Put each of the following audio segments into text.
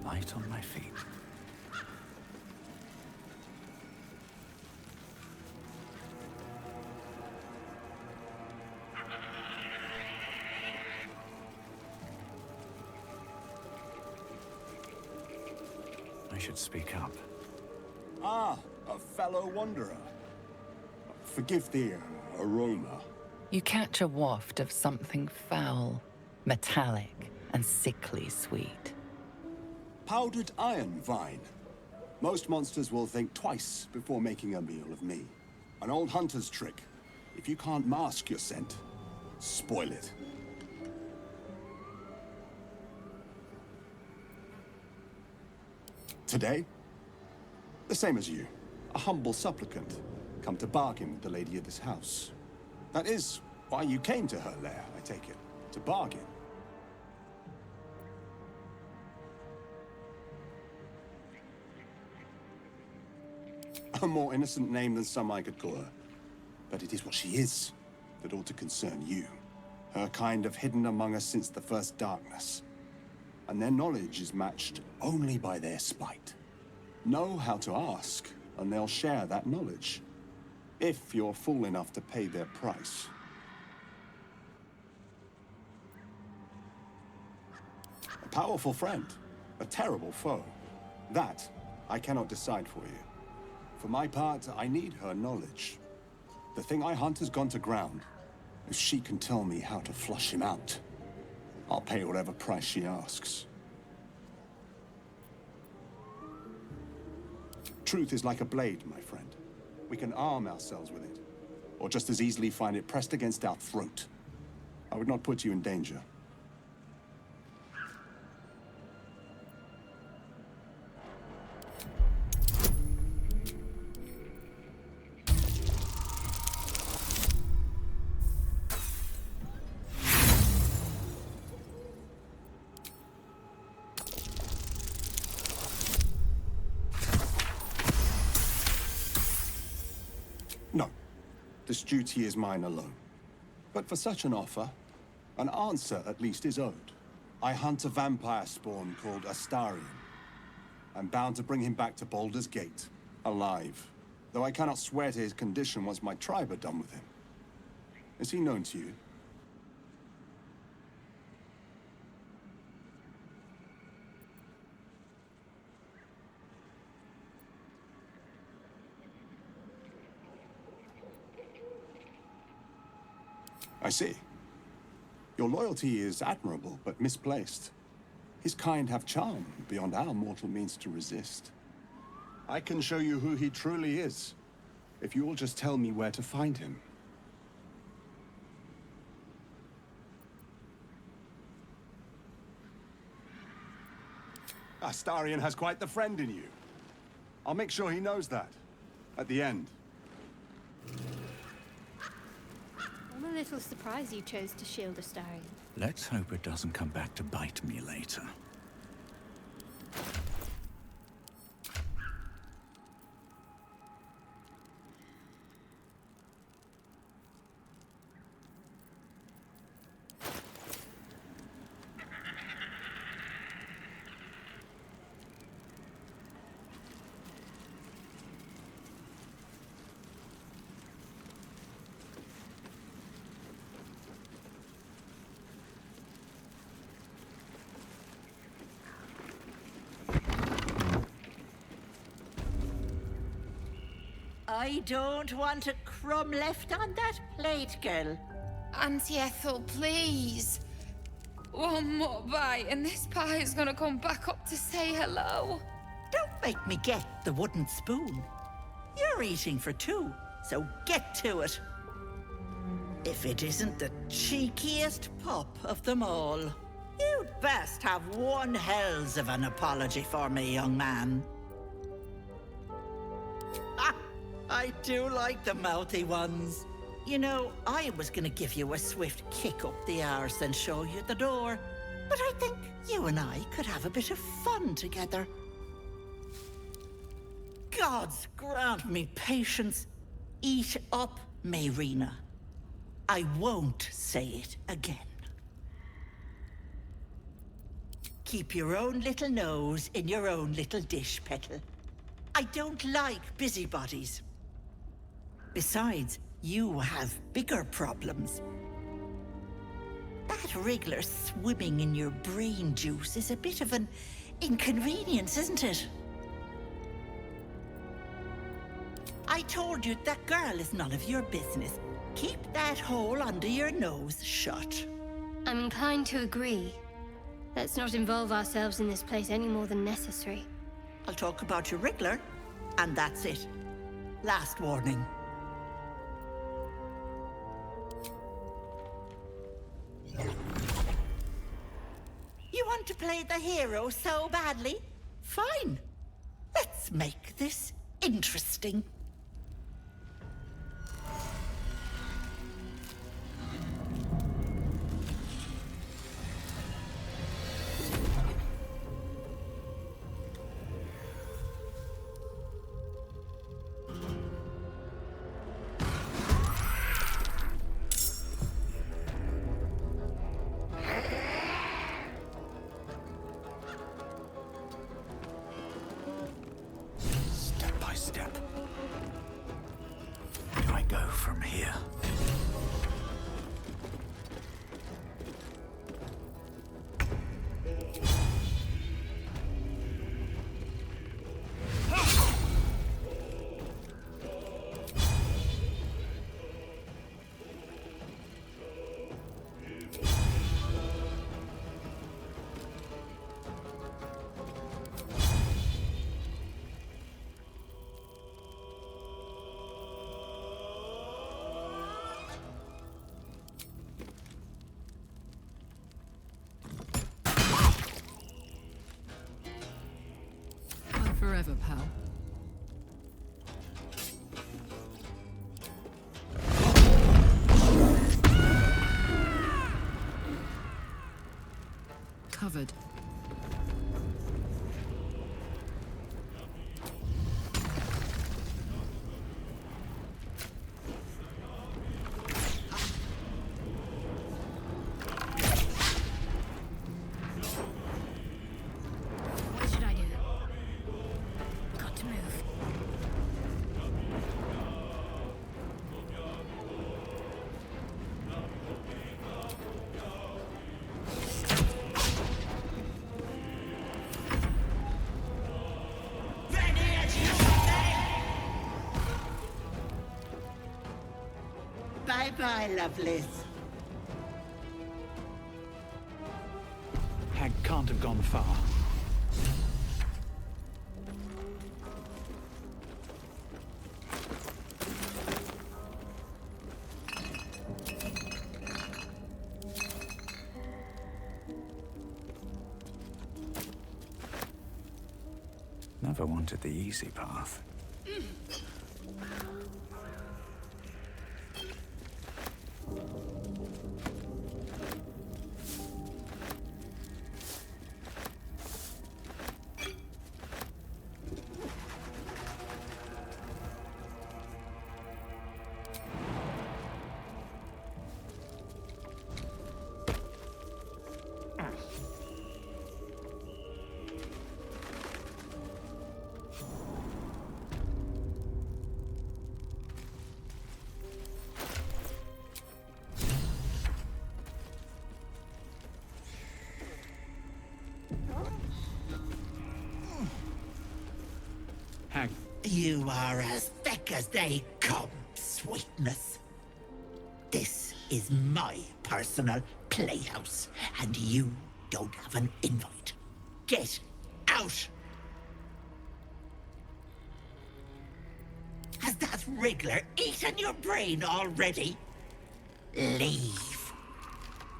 light on my feet. I should speak up. Ah, a fellow wanderer. Forgive the aroma. You catch a waft of something foul, metallic, and sickly sweet. Powdered iron vine. Most monsters will think twice before making a meal of me. An old hunter's trick. If you can't mask your scent, spoil it. Today, the same as you. A humble supplicant, come to bargain with the lady of this house. That is why you came to her lair, I take it. To bargain. A more innocent name than some I could call her. But it is what she is that ought to concern you. Her kind have hidden among us since the first darkness. And their knowledge is matched only by their spite. Know how to ask, and they'll share that knowledge. If you're fool enough to pay their price. A powerful friend, a terrible foe. That I cannot decide for you. For my part, I need her knowledge. The thing I hunt has gone to ground. If she can tell me how to flush him out, I'll pay whatever price she asks. Truth is like a blade, my friend. We can arm ourselves with it, or just as easily find it pressed against our throat. I would not put you in danger. No, this duty is mine alone. But for such an offer, an answer at least is owed. I hunt a vampire spawn called Astarion. I'm bound to bring him back to Baldur's Gate, alive. Though I cannot swear to his condition once my tribe are done with him. Is he known to you? I see. Your loyalty is admirable, but misplaced. His kind have charm beyond our mortal means to resist. I can show you who he truly is, if you will just tell me where to find him. Astarion has quite the friend in you. I'll make sure he knows that, at the end. I'm a little surprised you chose to shield Astarion. Let's hope it doesn't come back to bite me later. I don't want a crumb left on that plate, girl. Auntie Ethel, please. One more bite and this pie is gonna come back up to say hello. Don't make me get the wooden spoon. You're eating for two, so get to it. If it isn't the cheekiest pup of them all. You'd best have one hells of an apology for me, young man. I do like the mouthy ones. You know, I was gonna give you a swift kick up the arse and show you the door. But I think you and I could have a bit of fun together. Gods grant me patience. Eat up, Mayrina. I won't say it again. Keep your own little nose in your own little dish, Petal. I don't like busybodies. Besides, you have bigger problems. That wriggler swimming in your brain juice is a bit of an inconvenience, isn't it? I told you that girl is none of your business. Keep that hole under your nose shut. I'm inclined to agree. Let's not involve ourselves in this place any more than necessary. I'll talk about your wriggler, and that's it. Last warning. You want to play the hero so badly? Fine. Let's make this interesting. Step by step. Where do I go from here? Forever, pal. Covered. What should I do? Got to move. Bye-bye, lovelies. Hag can't have gone far. Never wanted the easy path. Hag, You are as thick as they come, sweetness. This is my personal playhouse, and you don't have an invite. Get out! Has that wriggler eaten your brain already? Leave.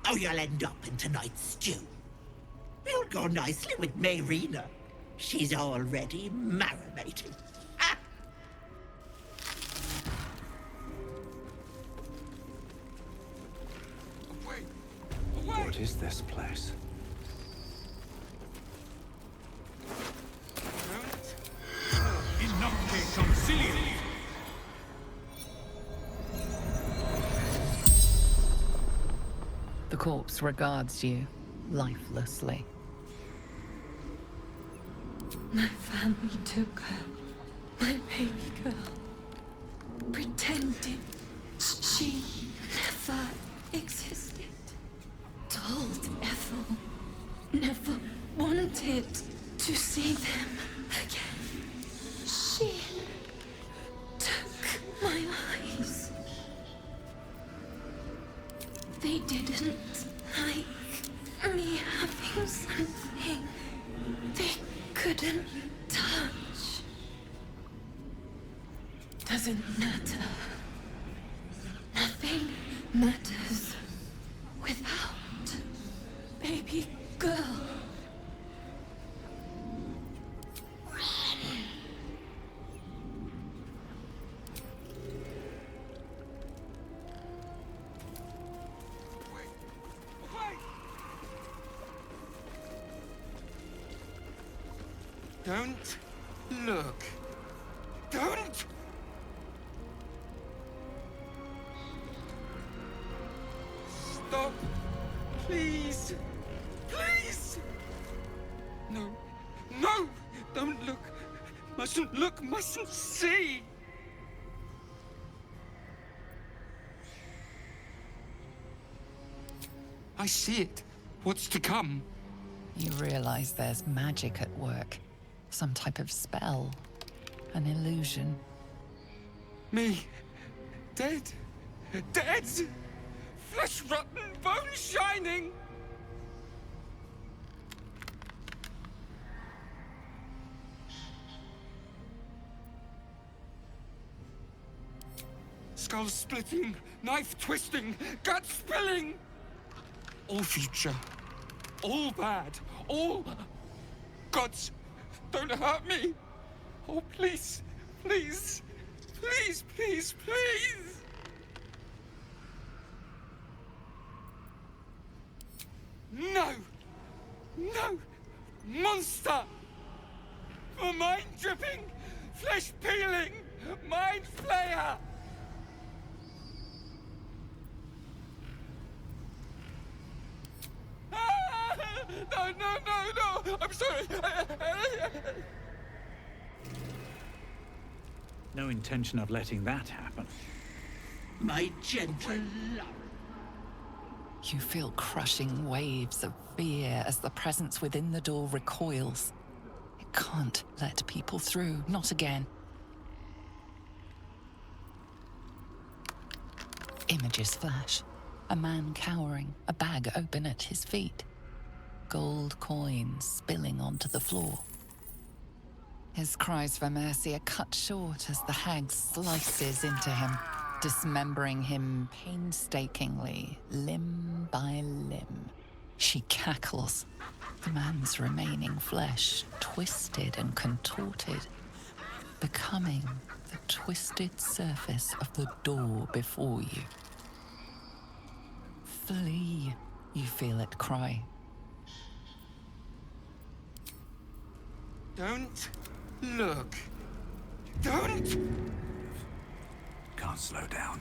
Or you'll end up in tonight's stew. You'll go nicely with Mayrina. She's already marinating. Ah! what is this place? The corpse regards you lifelessly. My family took her, my baby girl, pretended she never existed. Told Ethel never wanted to see them again. She took my eyes. They didn't like me having something they couldn't touch. Doesn't matter. Nothing matters without baby girl. Don't look. Don't! Stop. Please. Please! No. No! Don't look. Mustn't look. Mustn't see. I see it. What's to come? You realize there's magic at work. Some type of spell. An illusion. Me. Dead. Dead! Flesh rotten, bone shining! Skull splitting, knife twisting, gut spilling! All future. All bad. All... Gods, don't hurt me! Oh, please, please, please, please, please! No! No! Monster! For mind dripping, flesh peeling, mind flayer! Ah! No, no, no, no! I'm sorry! No intention of letting that happen. My gentle love. You feel crushing waves of fear as the presence within the door recoils. It can't let people through, not again. Images flash. A man cowering, a bag open at his feet. Gold coins spilling onto the floor. His cries for mercy are cut short as the hag slices into him, dismembering him painstakingly, limb by limb. She cackles, the man's remaining flesh twisted and contorted, becoming the twisted surface of the door before you. Flee, you feel it cry. Don't look. Don't! Can't slow down.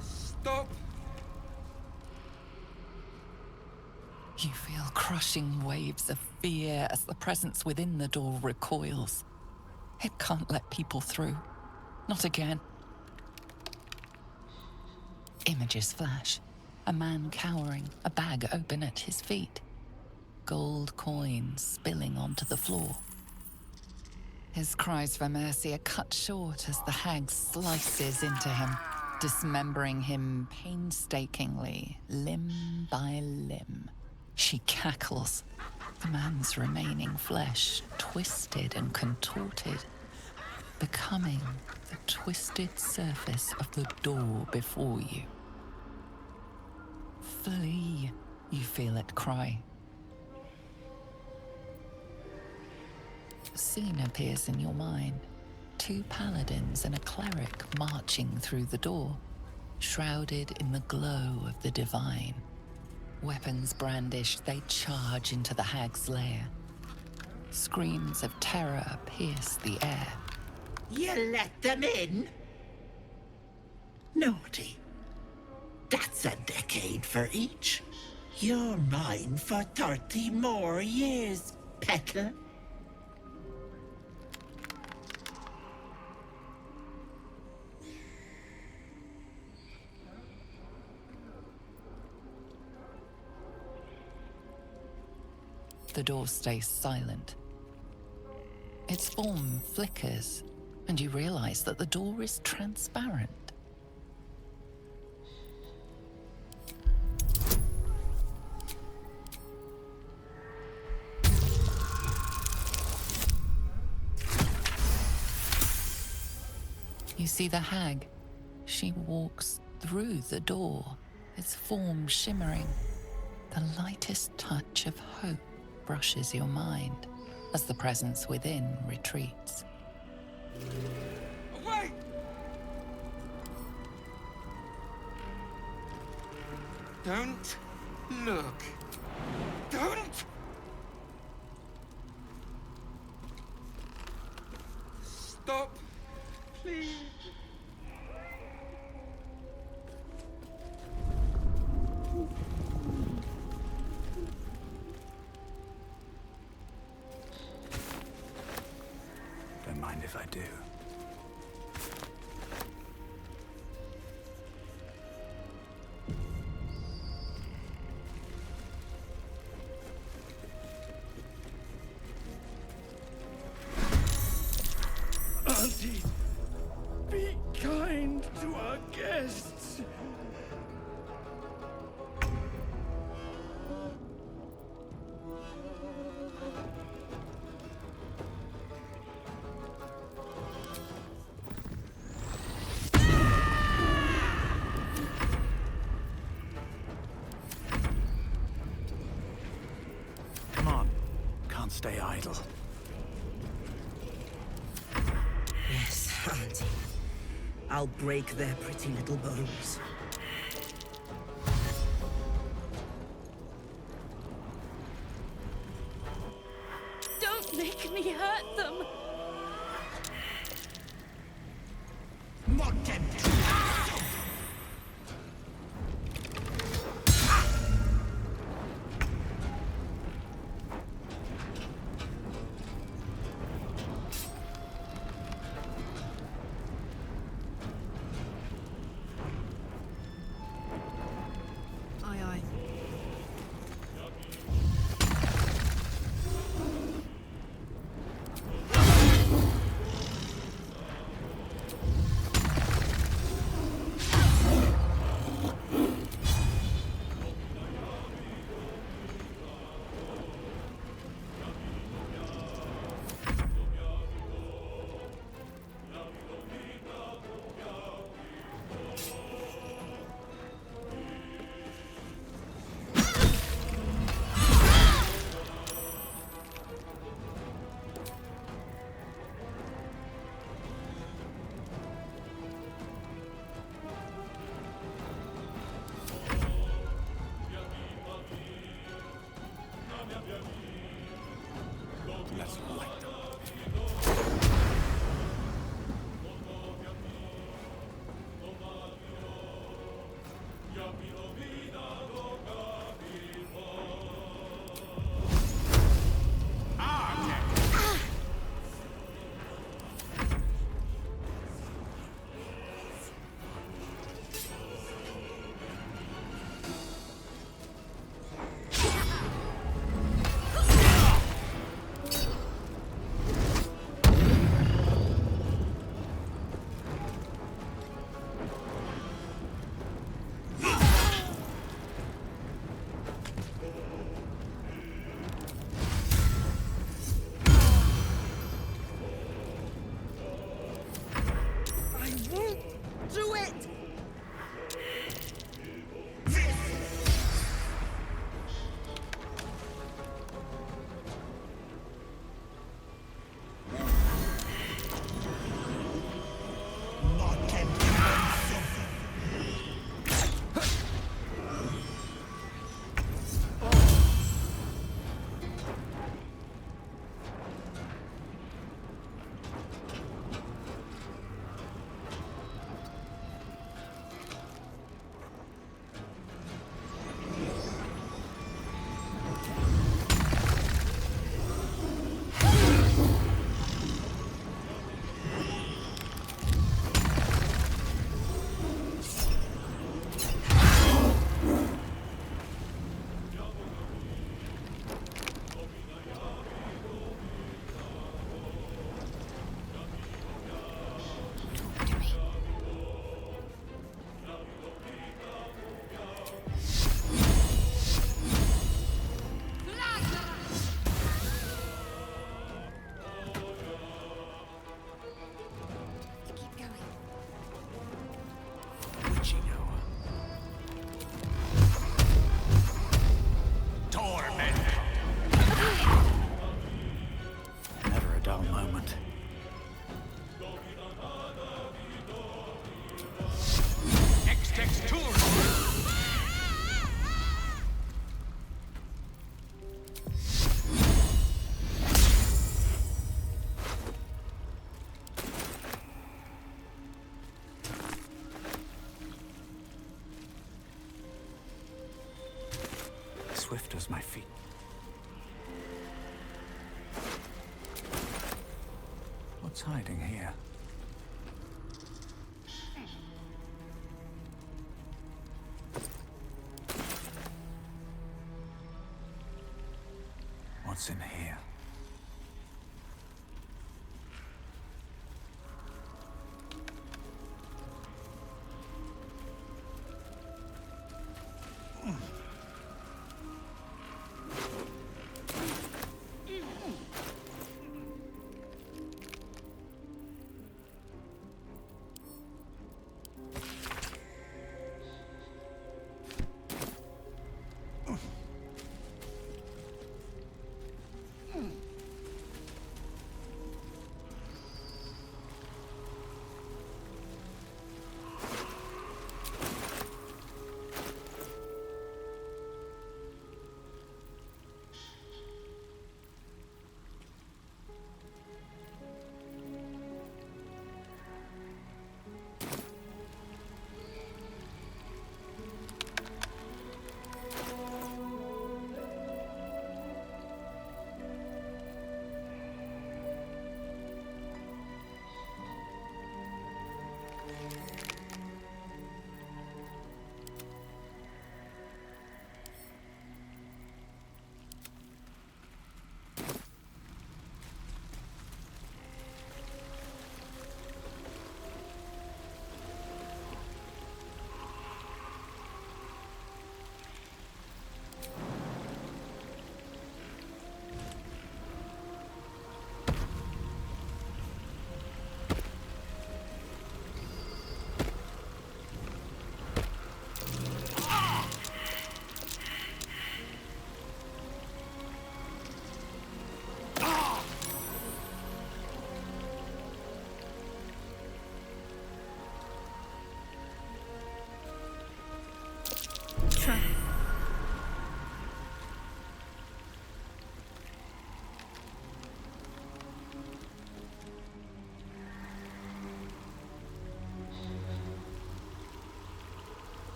Stop! You feel crushing waves of fear as the presence within the door recoils. It can't let people through. Not again. Images flash. A man cowering, a bag open at his feet. Gold coins spilling onto the floor. His cries for mercy are cut short as the hag slices into him, dismembering him painstakingly, limb by limb. She cackles, the man's remaining flesh twisted and contorted, becoming the twisted surface of the door before you. Flee, you feel it cry. A scene appears in your mind. Two paladins and a cleric marching through the door, shrouded in the glow of the divine. Weapons brandished, they charge into the hag's lair. Screams of terror pierce the air. You let them in? Naughty. That's a decade for each. You're mine for 30 more years, Petal. The door stays silent. Its form flickers, and you realize that the door is transparent. You see the hag. She walks through the door, its form shimmering. The lightest touch of hope brushes your mind as the presence within retreats. Wait! Don't look. Don't! Stop, please. Don't mind if I do. Auntie, be kind to our guests. Come on. Can't stay idle. Yes, Auntie. I'll break their pretty little bones. Don't make me hurt them! Not tempted. Aye, aye. Let's light them. swift as my feet. What's hiding here? What's in here?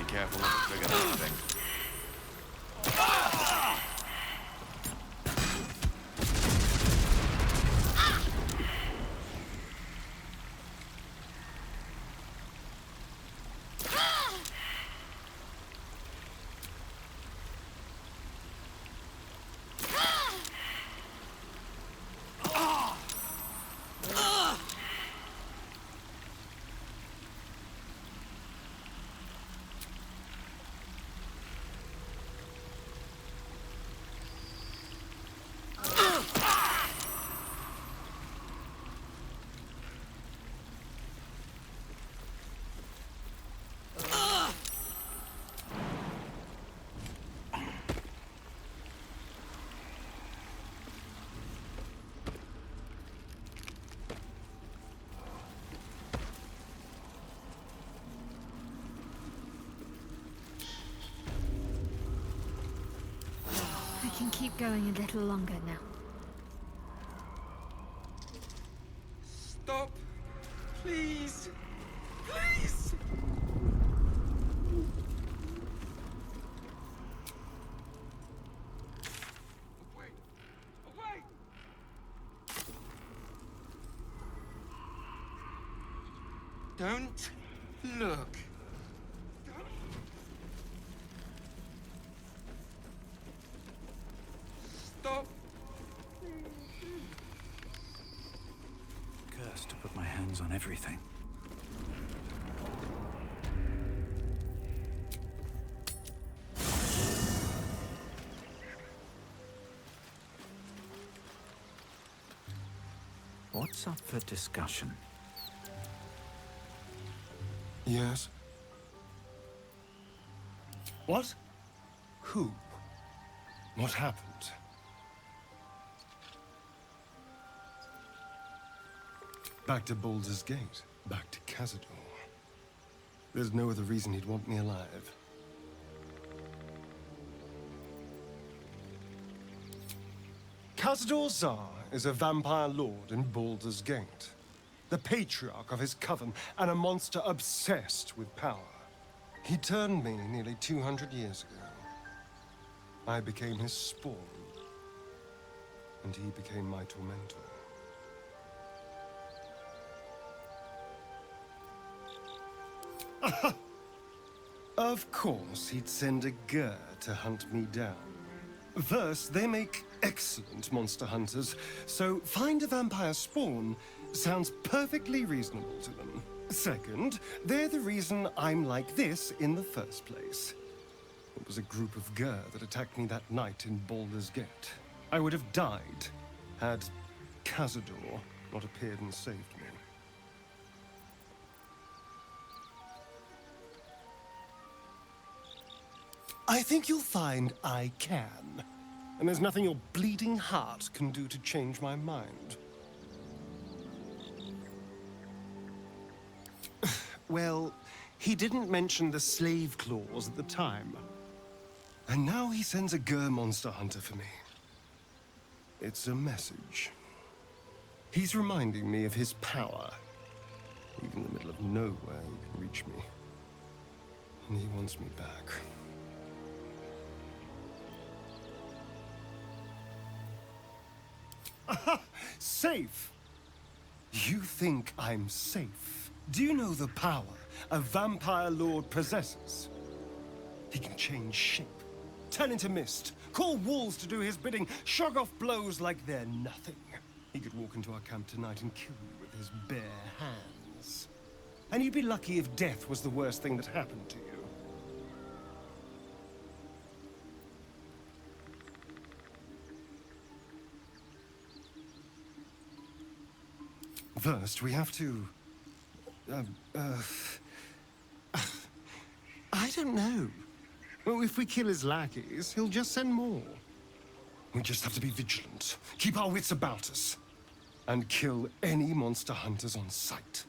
Careful not to trigger that thing. I can keep going a little longer now. Stop! Please! Please! Wait! Wait! Don't look. Stop. Cursed to put my hands on everything. What's up for discussion? Yes? What? Who? What happened? Back to Baldur's Gate. Back to Cazador. There's no other reason he'd want me alive. Cazador Czar is a vampire lord in Baldur's Gate. The patriarch of his coven, and a monster obsessed with power. He turned me nearly 200 years ago. I became his spawn, and he became my tormentor. Of course, he'd send a Gur to hunt me down. First, they make excellent monster hunters, so find a vampire spawn sounds perfectly reasonable to them. Second, they're the reason I'm like this in the first place. It was a group of Gur that attacked me that night in Baldur's Gate. I would have died had Cazador not appeared and saved me. I think you'll find I can. And there's nothing your bleeding heart can do to change my mind. Well, he didn't mention the slave clause at the time. And now he sends a Gur monster hunter for me. It's a message. He's reminding me of his power. Even in the middle of nowhere, he can reach me. And he wants me back. Aha! Safe! You think I'm safe? Do you know the power a vampire lord possesses? He can change shape, turn into mist, call walls to do his bidding, shrug off blows like they're nothing. He could walk into our camp tonight and kill you with his bare hands. And you'd be lucky if death was the worst thing that happened to you. First, we have to... I don't know. Well, if we kill his lackeys, he'll just send more. We just have to be vigilant, keep our wits about us, and kill any monster hunters on sight.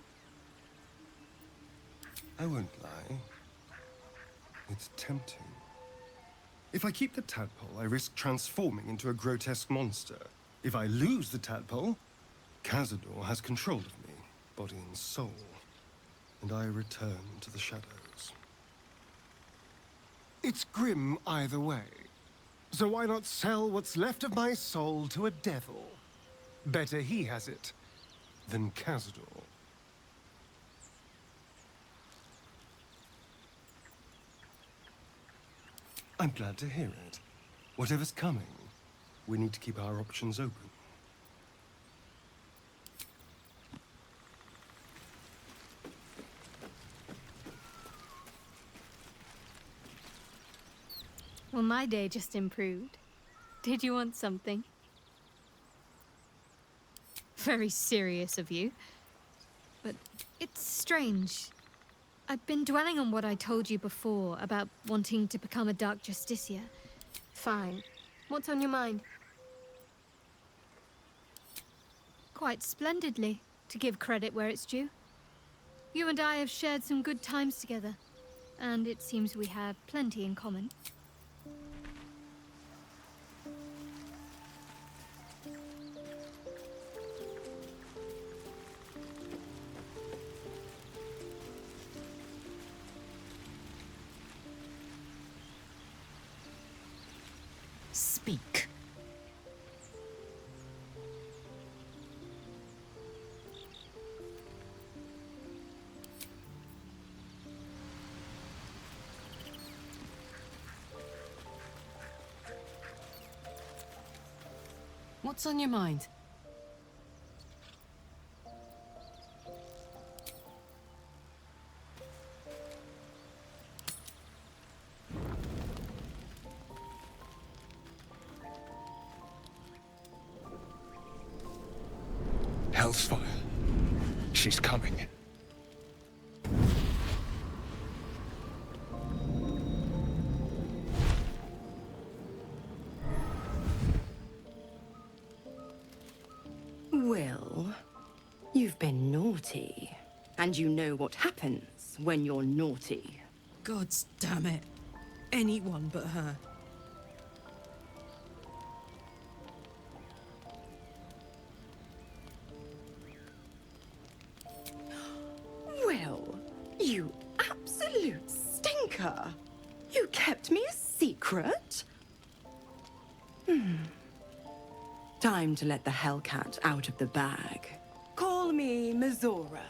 I won't lie. It's tempting. If I keep the tadpole, I risk transforming into a grotesque monster. If I lose the tadpole, Cazador has control of me, body and soul, and I return to the shadows. It's grim either way, so why not sell what's left of my soul to a devil? Better he has it than Cazador. I'm glad to hear it. Whatever's coming, we need to keep our options open. Well, my day just improved. Did you want something? Very serious of you. But it's strange. I've been dwelling on what I told you before about wanting to become a Dark Justiciar. Fine. What's on your mind? Quite splendidly, to give credit where it's due. You and I have shared some good times together, and it seems we have plenty in common. Speak. What's on your mind? Hellsfire. She's coming. Will, you've been naughty. And you know what happens when you're naughty. Gods damn it. Anyone but her. Will, you absolute stinker. You kept me a secret? Time to let the Hellcat out of the bag. Call me Mizora.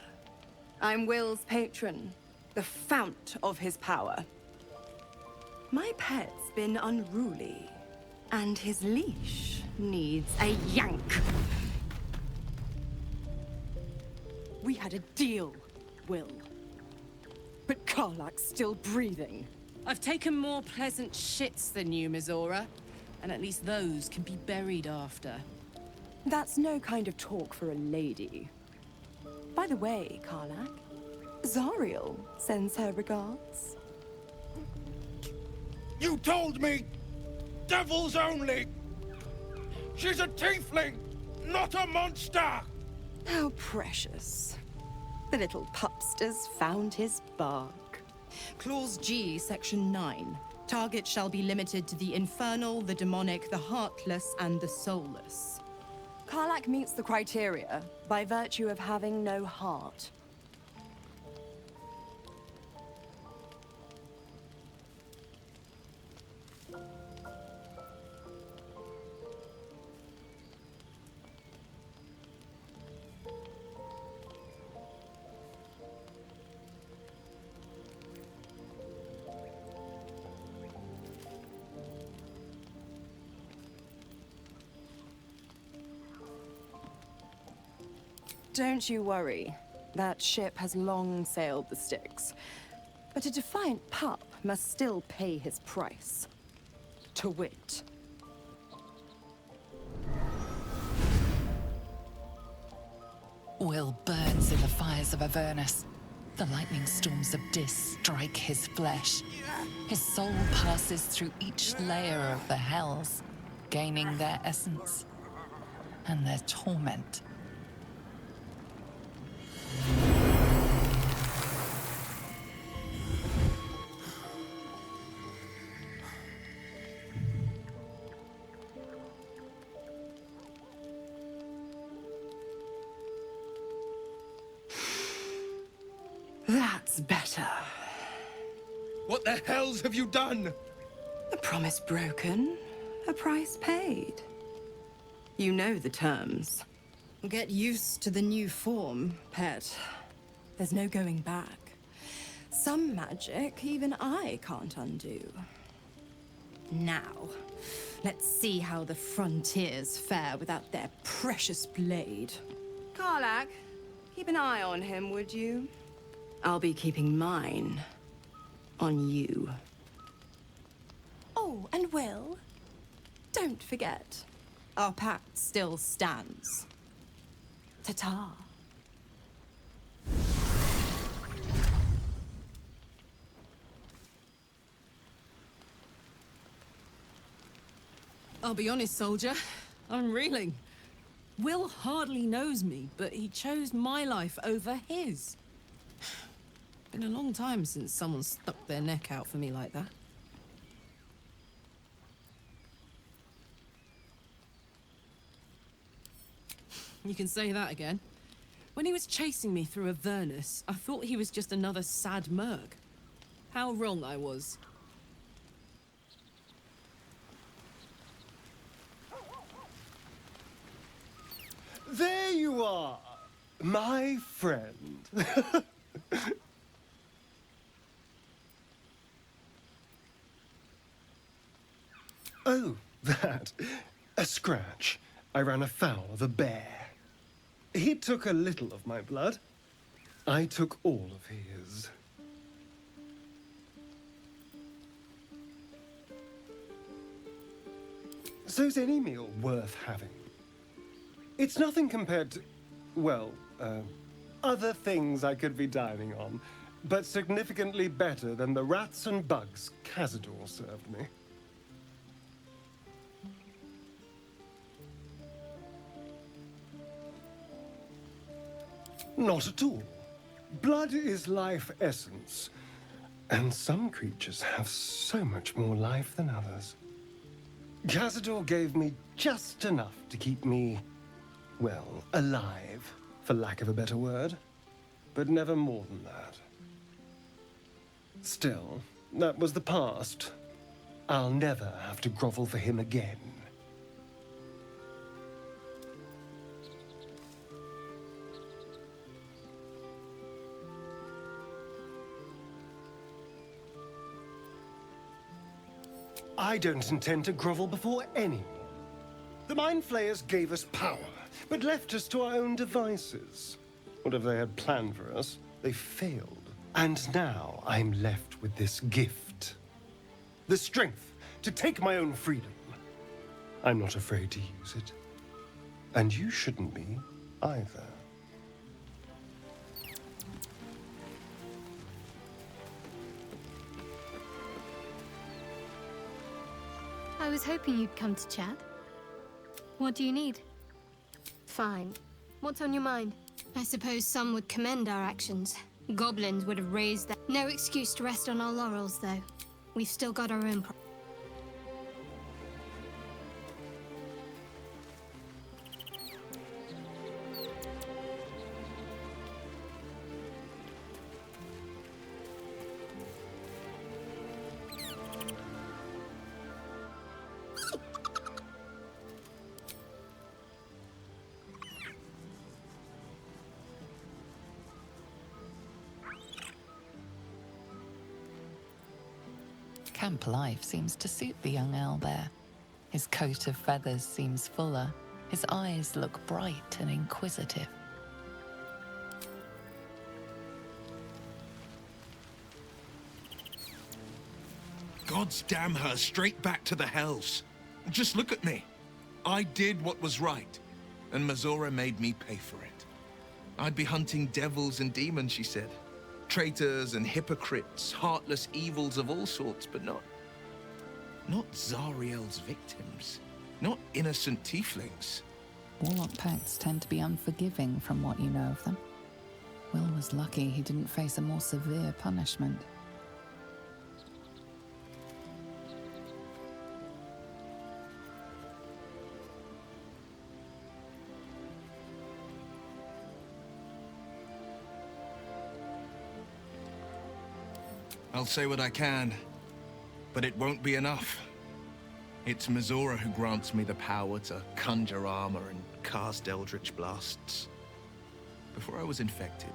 I'm Will's patron, the fount of his power. My pet's been unruly, and his leash needs a yank. We had a deal, Will. But Karlak's still breathing. I've taken more pleasant shits than you, Mizora. And at least those can be buried after. That's no kind of talk for a lady. By the way, Karlak, Zariel sends her regards. You told me! Devils only! She's a tiefling, not a monster! How precious. The little pupster's found his bark. Clause G, Section 9. Target shall be limited to the infernal, the demonic, the heartless, and the soulless. Karlak meets the criteria by virtue of having no heart. Don't you worry. That ship has long sailed the Styx. But a defiant pup must still pay his price. To wit. Will burns in the fires of Avernus. The lightning storms of Dis strike his flesh. His soul passes through each layer of the hells, gaining their essence and their torment. That's better. What the hells have you done? A promise broken, a price paid. You know the terms. Get used to the new form, pet. There's no going back. Some magic even I can't undo. Now, let's see how the frontiers fare without their precious blade. Karlak, keep an eye on him, would you? I'll be keeping mine on you. Oh, and Will, don't forget, our pact still stands. Ta-ta. I'll be honest, soldier. I'm reeling. Will hardly knows me, but he chose my life over his. Been a long time since someone stuck their neck out for me like that. You can say that again. When he was chasing me through Avernus, I thought he was just another sad merc. How wrong I was. There you are, my friend. Oh, that. A scratch. I ran afoul of a bear. He took a little of my blood. I took all of his. So's any meal worth having. It's nothing compared to... well, other things I could be dining on, but significantly better than the rats and bugs Cazador served me. Not at all. Blood is life essence, and some creatures have so much more life than others. Cazador gave me just enough to keep me, well, alive, for lack of a better word, but never more than that. Still, that was the past. I'll never have to grovel for him again. I don't intend to grovel before anyone. The Mind Flayers gave us power, but left us to our own devices. Whatever they had planned for us, they failed. And now I'm left with this gift. The strength to take my own freedom. I'm not afraid to use it. And you shouldn't be, either. I was hoping you'd come to chat. What do you need? Fine. What's on your mind? I suppose some would commend our actions. Goblins would have raised that. No excuse to rest on our laurels, though. We've still got our own problems. Camp life seems to suit the young owlbear. His coat of feathers seems fuller. His eyes look bright and inquisitive. Gods damn her, straight back to the hells. Just look at me. I did what was right, and Mazora made me pay for it. I'd be hunting devils and demons, she said. Traitors and hypocrites, heartless evils of all sorts, but not Zariel's victims. Not innocent tieflings. Warlock pacts tend to be unforgiving from what you know of them. Will was lucky he didn't face a more severe punishment. I'll say what I can, but it won't be enough. It's Mazora who grants me the power to conjure armor and cast eldritch blasts. Before I was infected,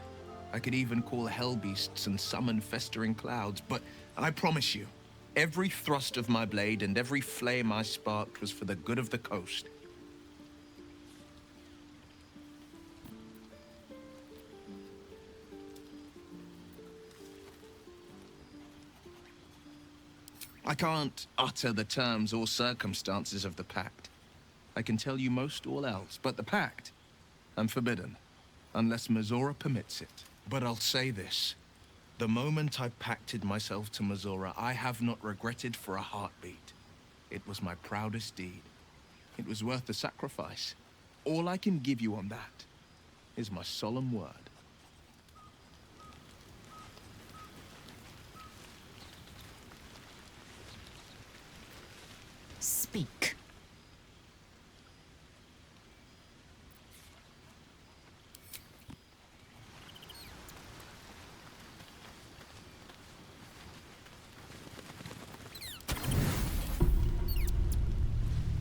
I could even call hell beasts and summon festering clouds, but I promise you, every thrust of my blade and every flame I sparked was for the good of the coast. I can't utter the terms or circumstances of the pact. I can tell you most all else, but the pact, I'm forbidden, unless Mazora permits it. But I'll say this. The moment I pacted myself to Mazora, I have not regretted for a heartbeat. It was my proudest deed. It was worth the sacrifice. All I can give you on that is my solemn word. Speak.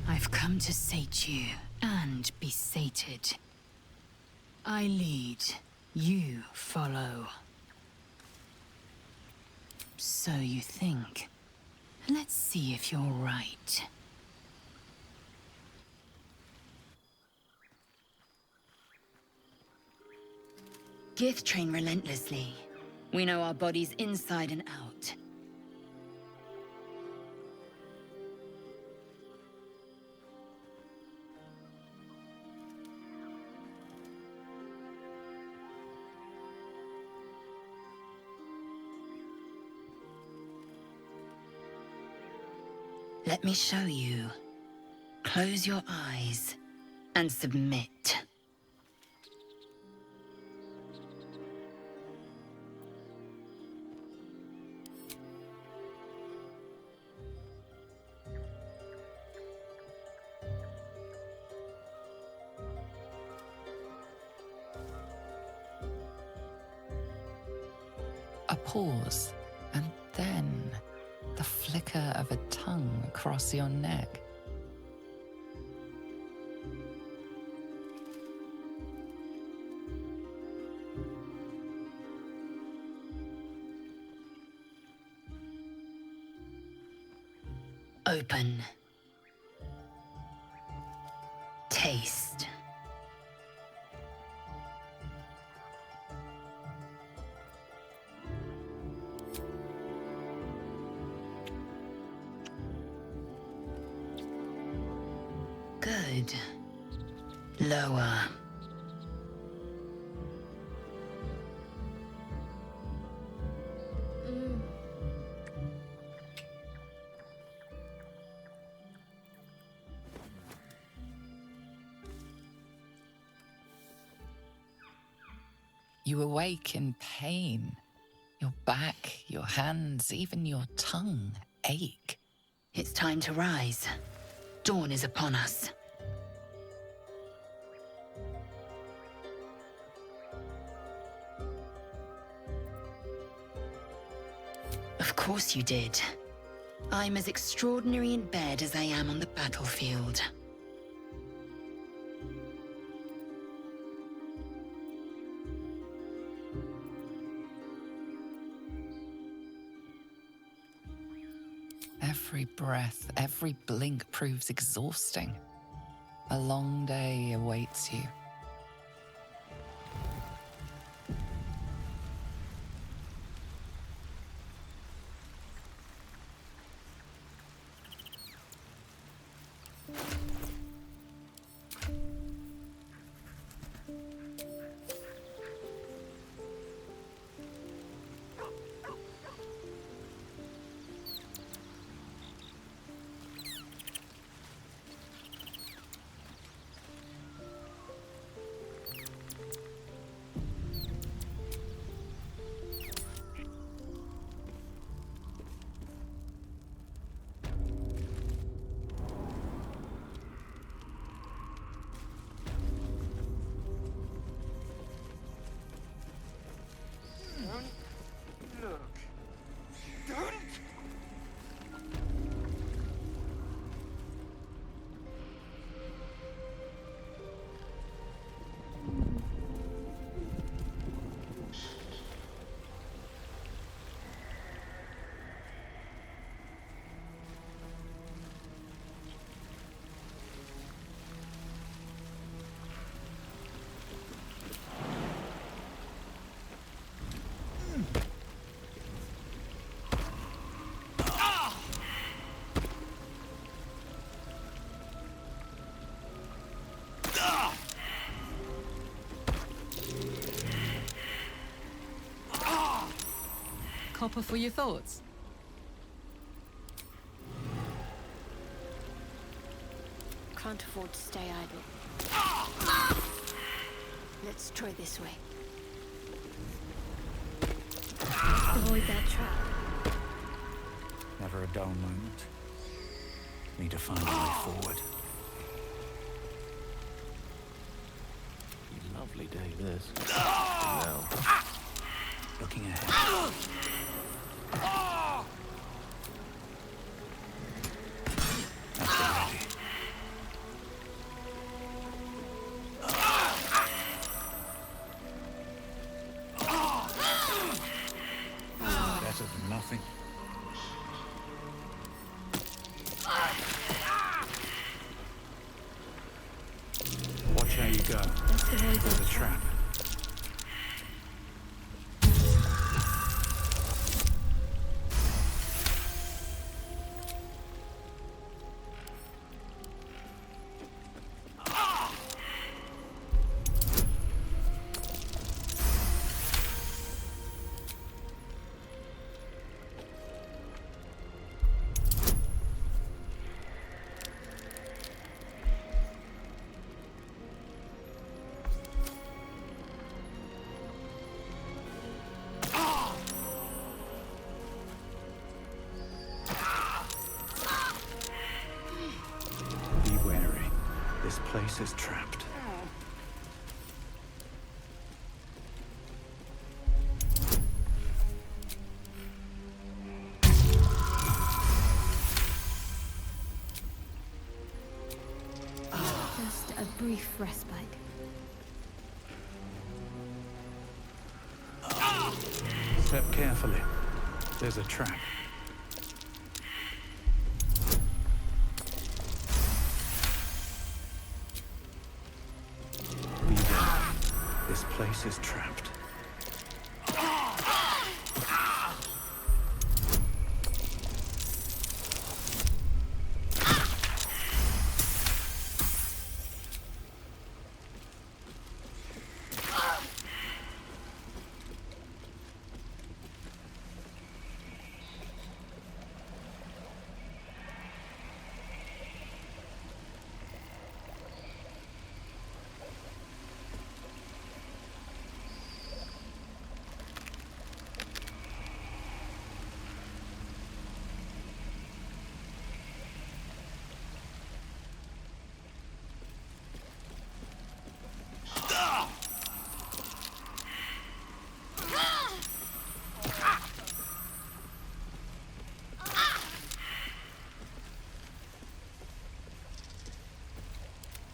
I've come to sate you and be sated. I lead, you follow. So you think. Let's see if you're right. Gith train relentlessly. We know our bodies inside and out. Let me show you. Close your eyes and submit. A pause, and then the flicker of a tongue across your neck. Open. Taste. Good. Lower. You awake in pain. Your back, your hands, even your tongue ache. It's time to rise. Dawn is upon us. Of course you did. I'm as extraordinary in bed as I am on the battlefield. Every breath, every blink proves exhausting. A long day awaits you. Copper for your thoughts. Can't afford to stay idle. Let's try this way. Avoid that trap. Never a dull moment. Need to find a way forward. Lovely day, this. Now. Looking ahead. That's ready. Better than nothing. Watch how you go. There's a trap. This place is trapped. Just a brief respite. Step carefully. There's a trap. Beware. This place is trapped.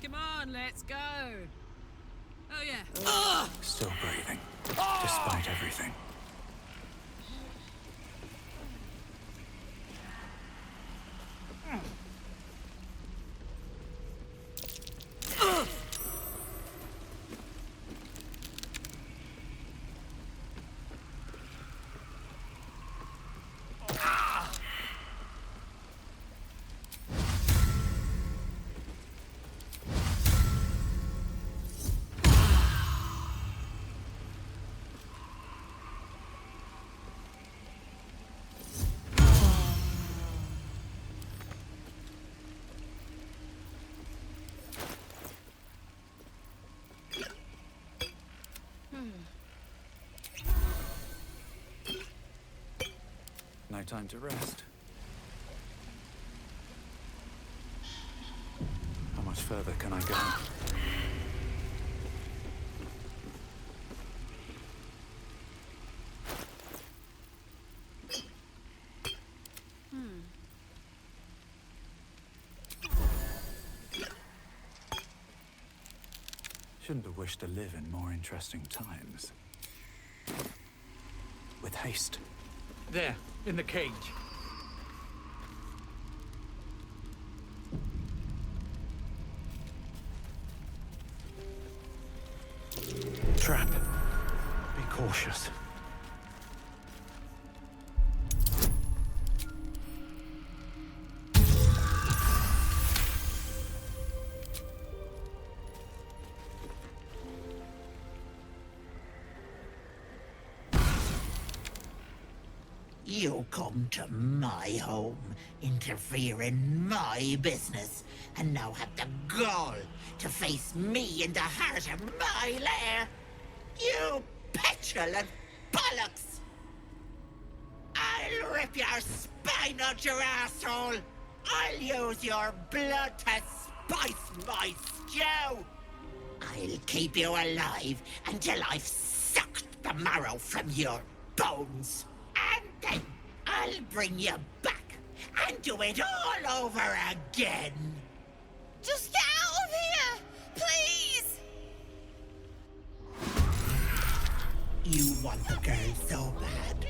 Come on, let's go. Oh, yeah. Still breathing, despite everything. No time to rest. How much further can I go? Shouldn't have wished to live in more interesting times. With haste. There, in the cage. Trap. Be cautious. You come to my home, interfere in my business, and now have the gall to face me in the heart of my lair. You petulant bollocks! I'll rip your spine out your asshole! I'll use your blood to spice my stew! I'll keep you alive until I've sucked the marrow from your bones. And then I'll bring you back and do it all over again. Just get out of here! Please! You want the girl so bad?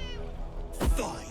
Fine.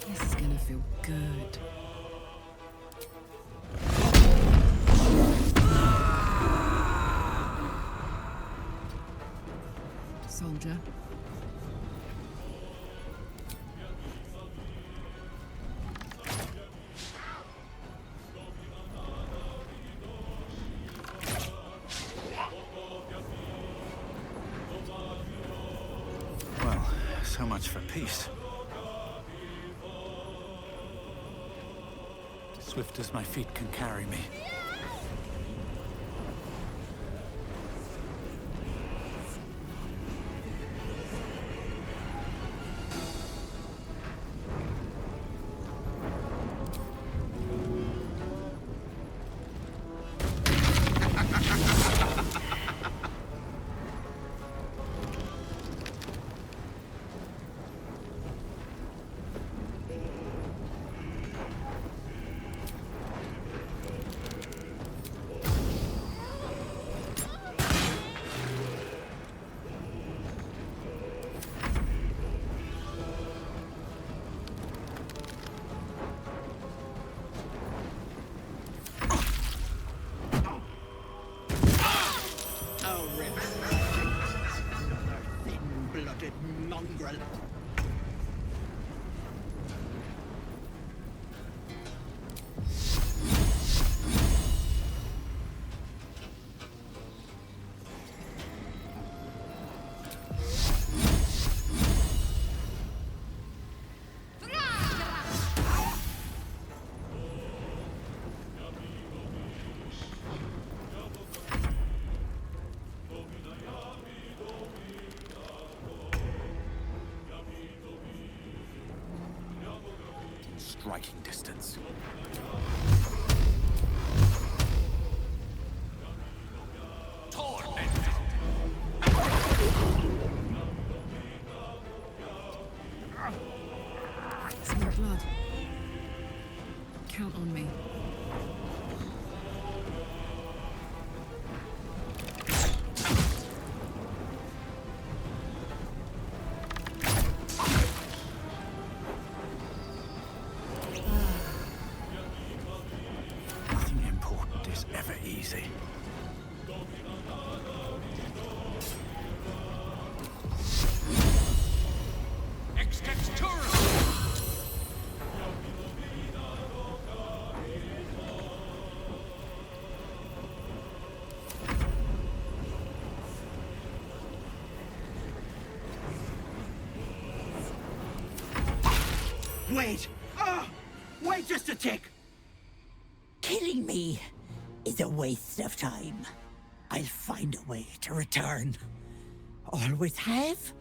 This is gonna feel good. Soldier. Well, so much for peace. Swift as my feet can carry me. Thin-blooded mongrel. Striking distance. Smell blood. Count on me. Nothing important is ever easy. Wait! Wait just a tick! Killing me is a waste of time. I'll find a way to return. Always have,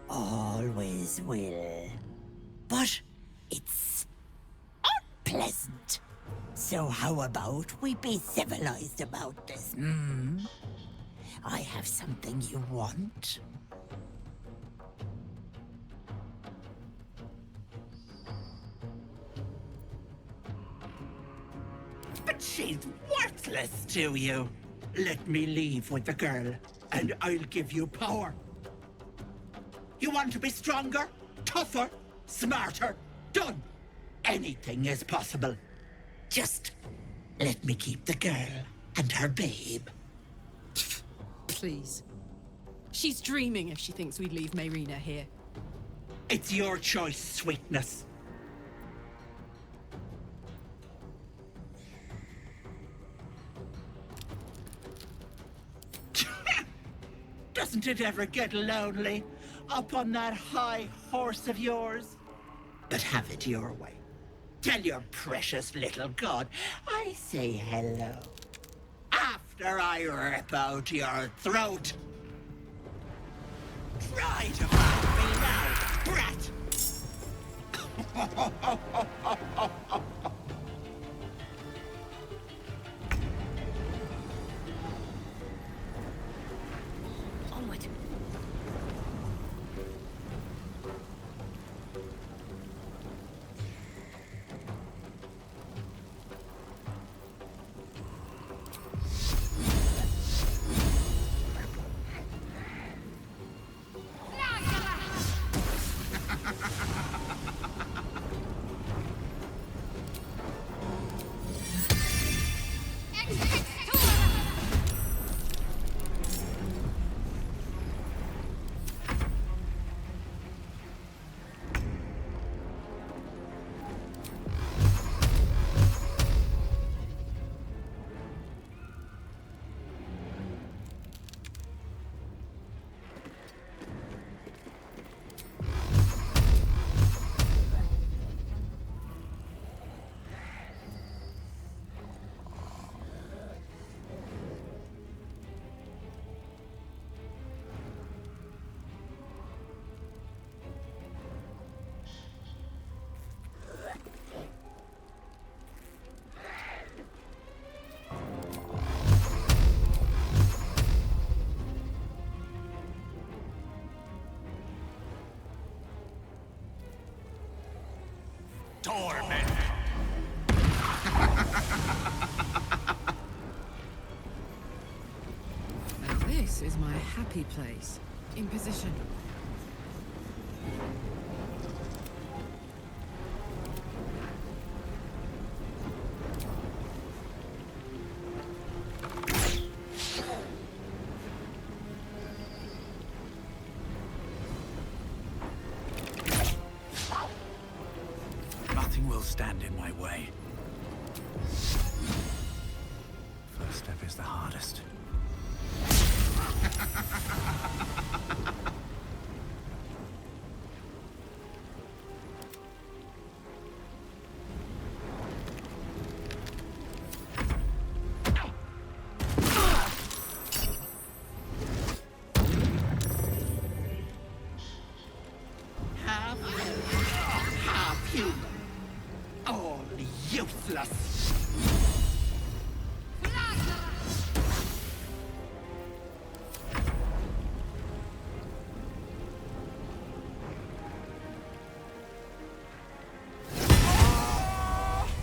always will. But it's unpleasant. So how about we be civilized about this, hmm? I have something you want. But she's worthless to you. Let me leave with the girl, and I'll give you power. You want to be stronger, tougher, smarter? Done. Anything is possible. Just let me keep the girl and her babe. Please. She's dreaming if she thinks we'd leave Mayrina here. It's your choice, sweetness. Doesn't it ever get lonely up on that high horse of yours? But have it your way. Tell your precious little god I say hello after I rip out your throat. Try to find me now, brat! Onward. torment. Now this is my happy place. In position. Nothing will stand in my way. First step is the hardest. Half human. All useless.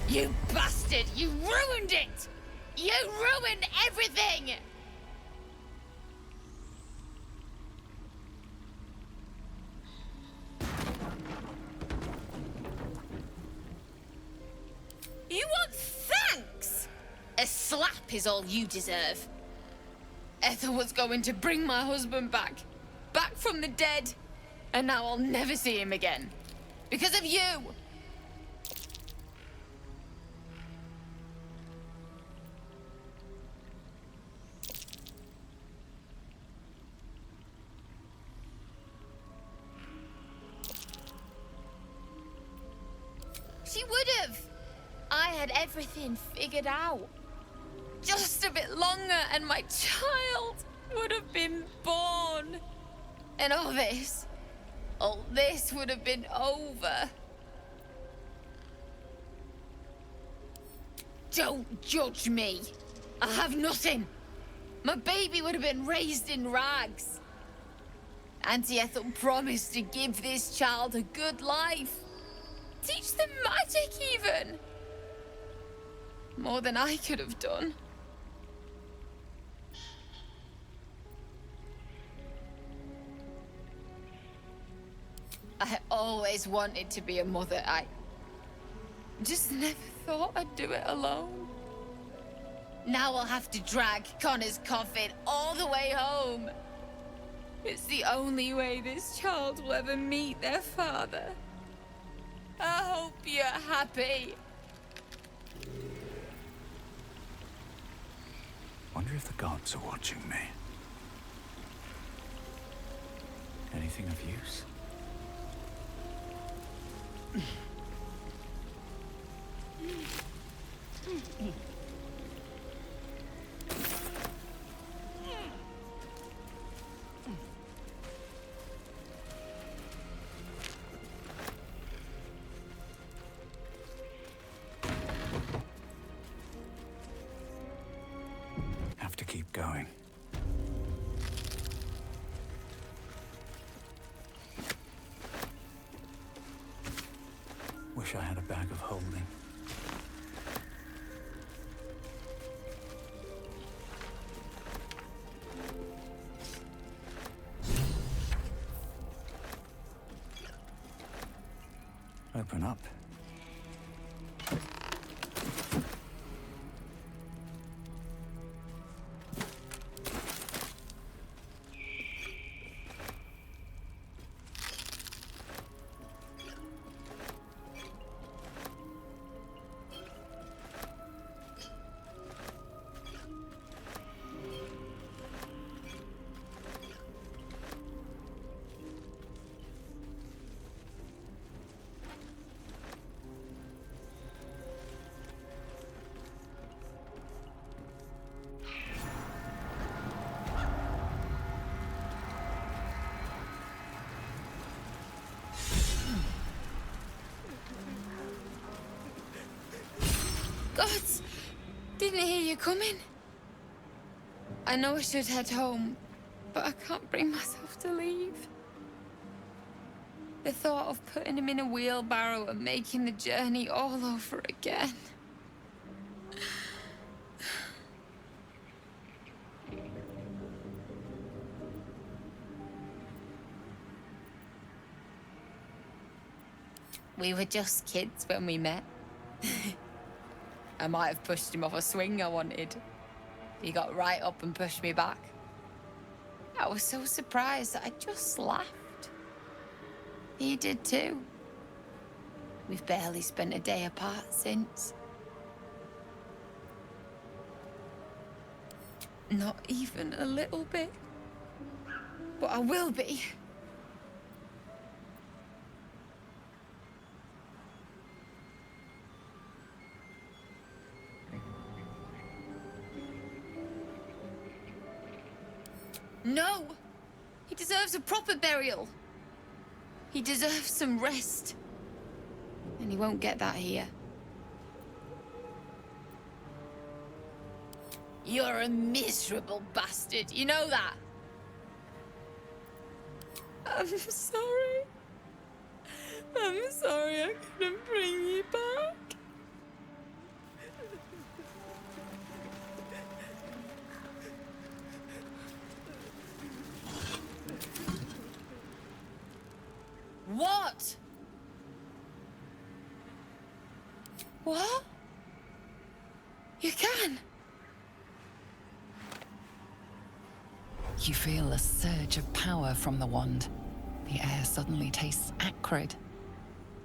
You bastard! You ruined it! You ruined everything! You want thanks? A slap is all you deserve. Ethel was going to bring my husband back. Back from the dead. And now I'll never see him again. Because of you! She would have. I had everything figured out. Just a bit longer and my child would have been born. And all this would have been over. Don't judge me. I have nothing. My baby would have been raised in rags. Auntie Ethel promised to give this child a good life. Teach them magic, even. More than I could have done. I always wanted to be a mother. I just never thought I'd do it alone. Now I'll have to drag Connor's coffin all the way home. It's the only way this child will ever meet their father. I hope you're happy. Wonder if the gods are watching me. Anything of use? Have to keep going. Wish I had a bag of holding. Open up. Gods, didn't hear you coming. I know I should head home, but I can't bring myself to leave. The thought of putting him in a wheelbarrow and making the journey all over again. We were just kids when we met. I might have pushed him off a swing I wanted. He got right up and pushed me back. I was so surprised that I just laughed. He did too. We've barely spent a day apart since. Not even a little bit. But I will be. No! He deserves a proper burial. He deserves some rest. And he won't get that here. You're a miserable bastard, you know that? I'm sorry. I'm sorry I couldn't bring you back. What? What? You can? You feel a surge of power from the wand. The air suddenly tastes acrid.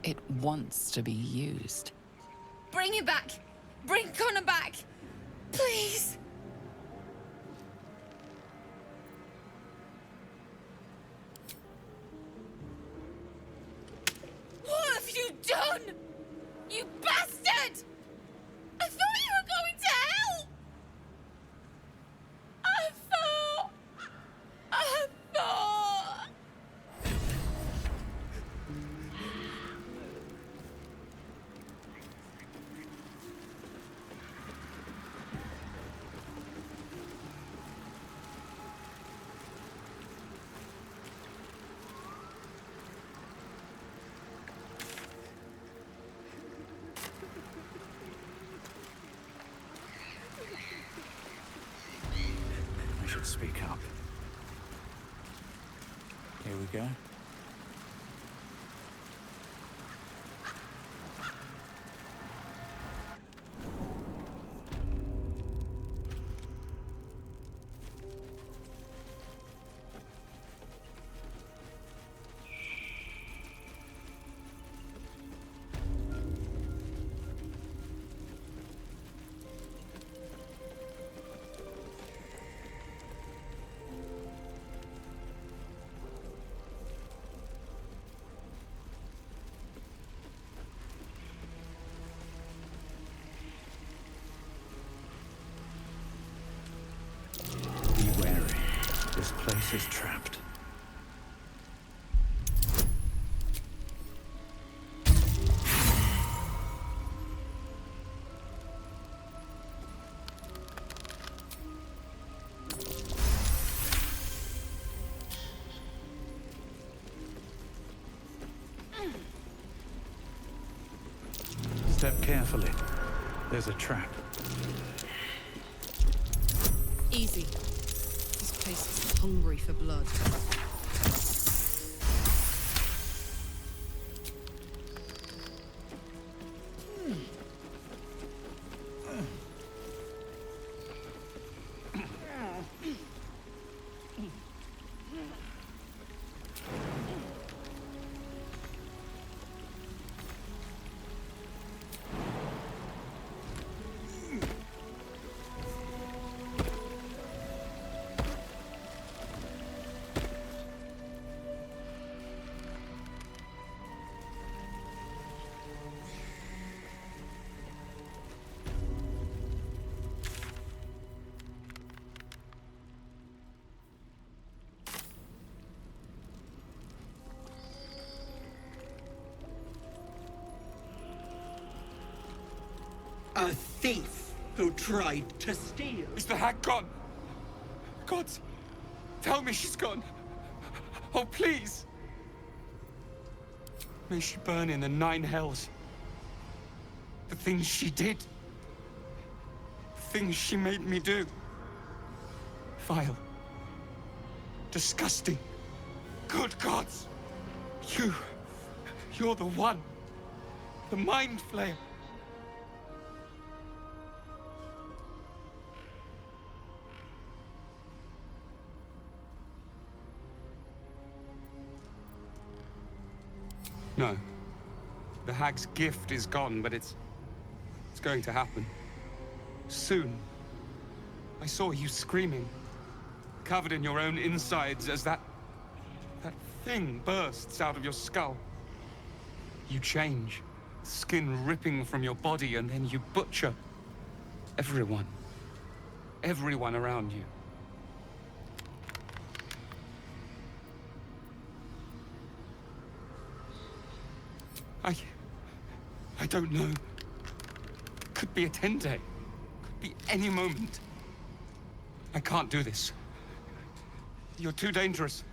It wants to be used. Bring him back! Bring Connor back! Please! What have you done? You bastard! I thought you were going to hell! I thought... I should speak up. Here we go. Be wary. This place is trapped. Step carefully. There's a trap. Easy. This place is hungry for blood. A thief who tried to steal. Is the hag gone? God, tell me she's gone. Oh, please. May she burn in the 9 hells. The things she did. The things she made me do. Vile. Disgusting. Good gods! You're the one. The Mind Flayer. No. The hag's gift is gone, but it's going to happen. Soon. I saw you screaming, covered in your own insides as that thing bursts out of your skull. You change, skin ripping from your body, and then you butcher everyone. Everyone around you. I don't know. Could be a 10-day. Could be any moment. I can't do this. You're too dangerous.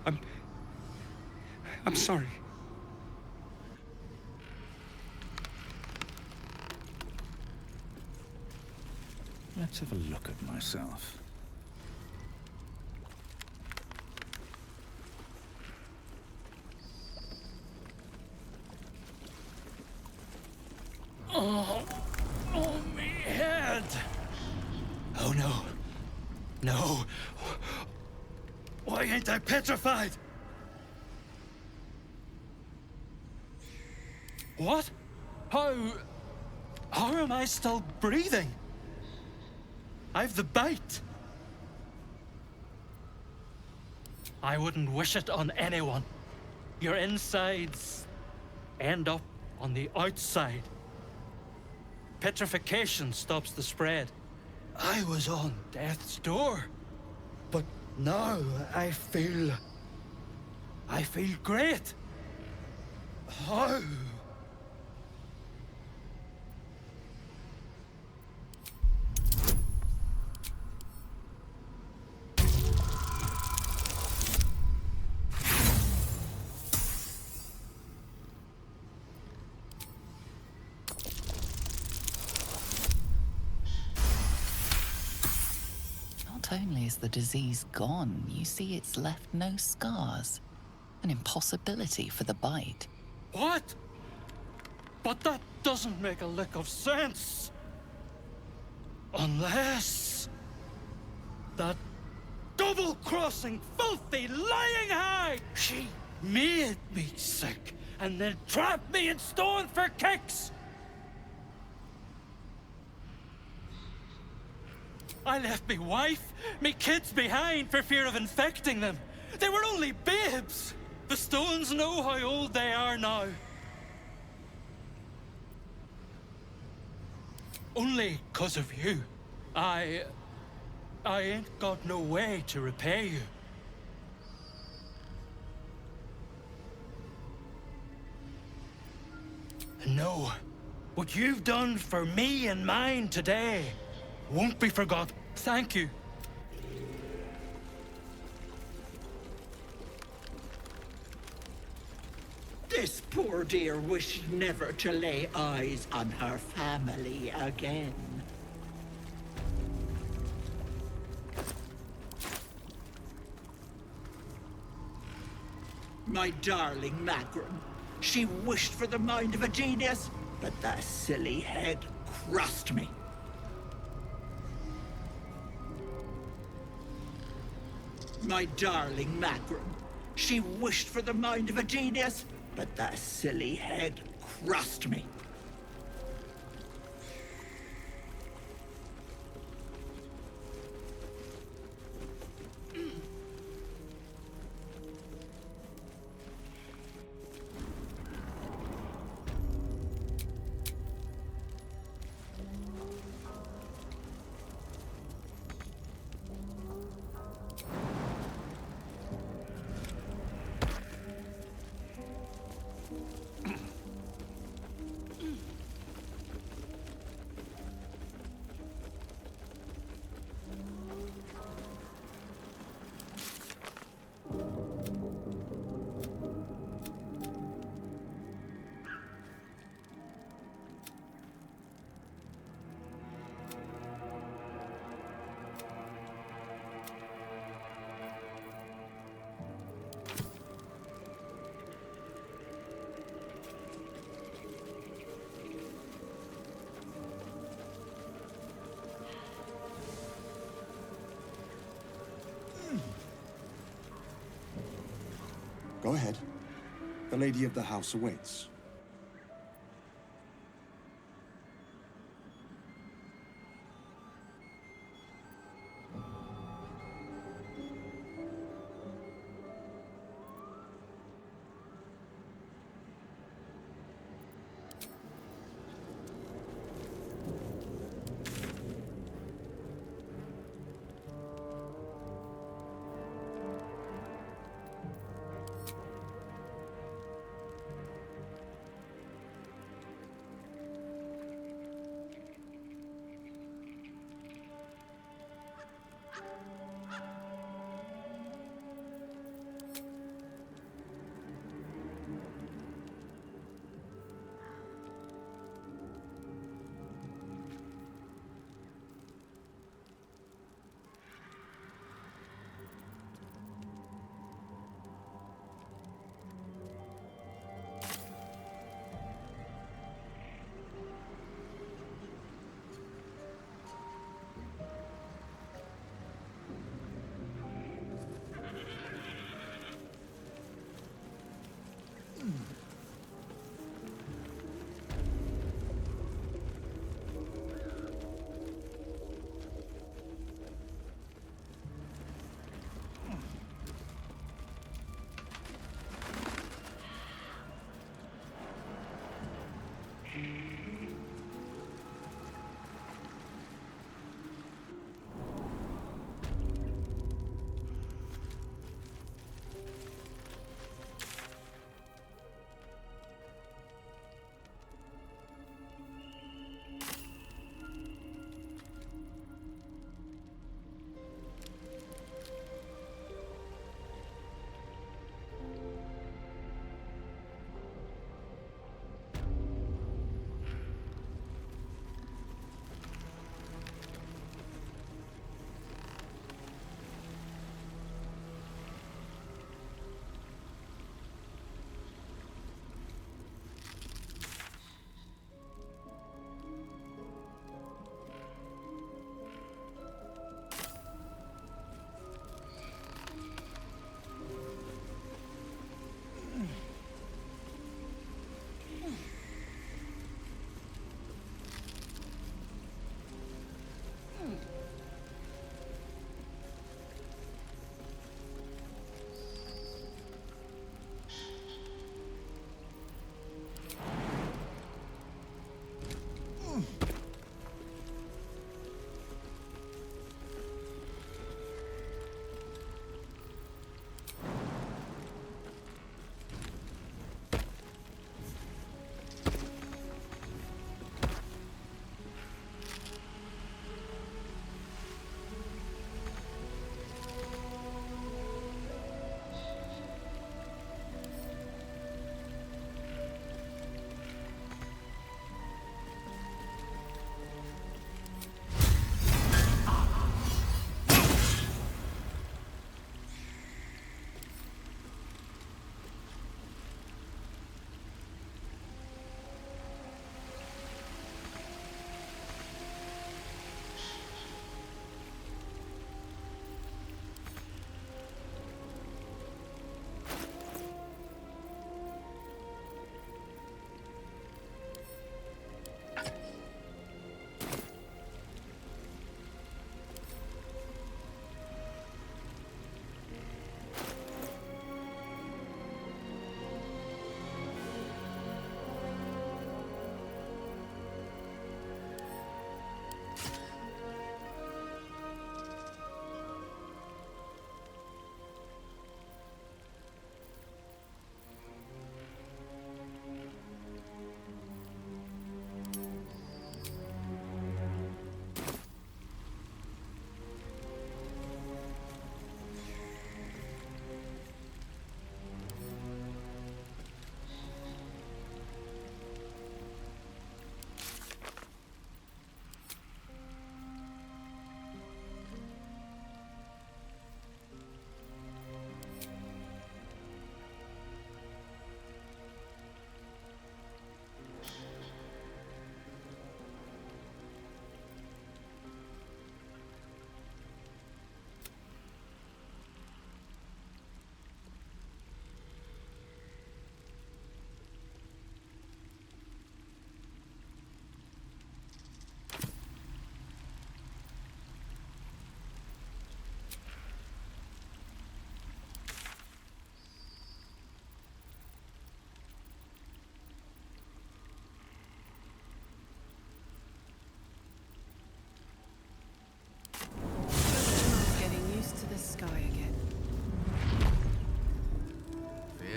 I'm sorry. Let's have a look at myself. Oh, me head! Oh, no. No. Why ain't I petrified? What? How am I still breathing? I've the bite. I wouldn't wish it on anyone. Your insides end up on the outside. Petrification stops the spread. I was on death's door, but now I feel great. How? Not only is the disease gone, you see it's left no scars. An impossibility for the bite. What? But that doesn't make a lick of sense. Unless that double-crossing, filthy, lying hag, she made me sick and then trapped me in stone for kicks. I left me wife, me kids behind for fear of infecting them. They were only babes. The stones know how old they are now. Only 'cause of you. I ain't got no way to repay you. No, what you've done for me and mine today won't be forgotten. Thank you. This poor dear wished never to lay eyes on her family again. My darling Magrum. She wished for the mind of a genius, but that silly head crushed me. My darling Magrum. She wished for the mind of a genius, but that silly head crushed me. ahead. The lady of the house awaits.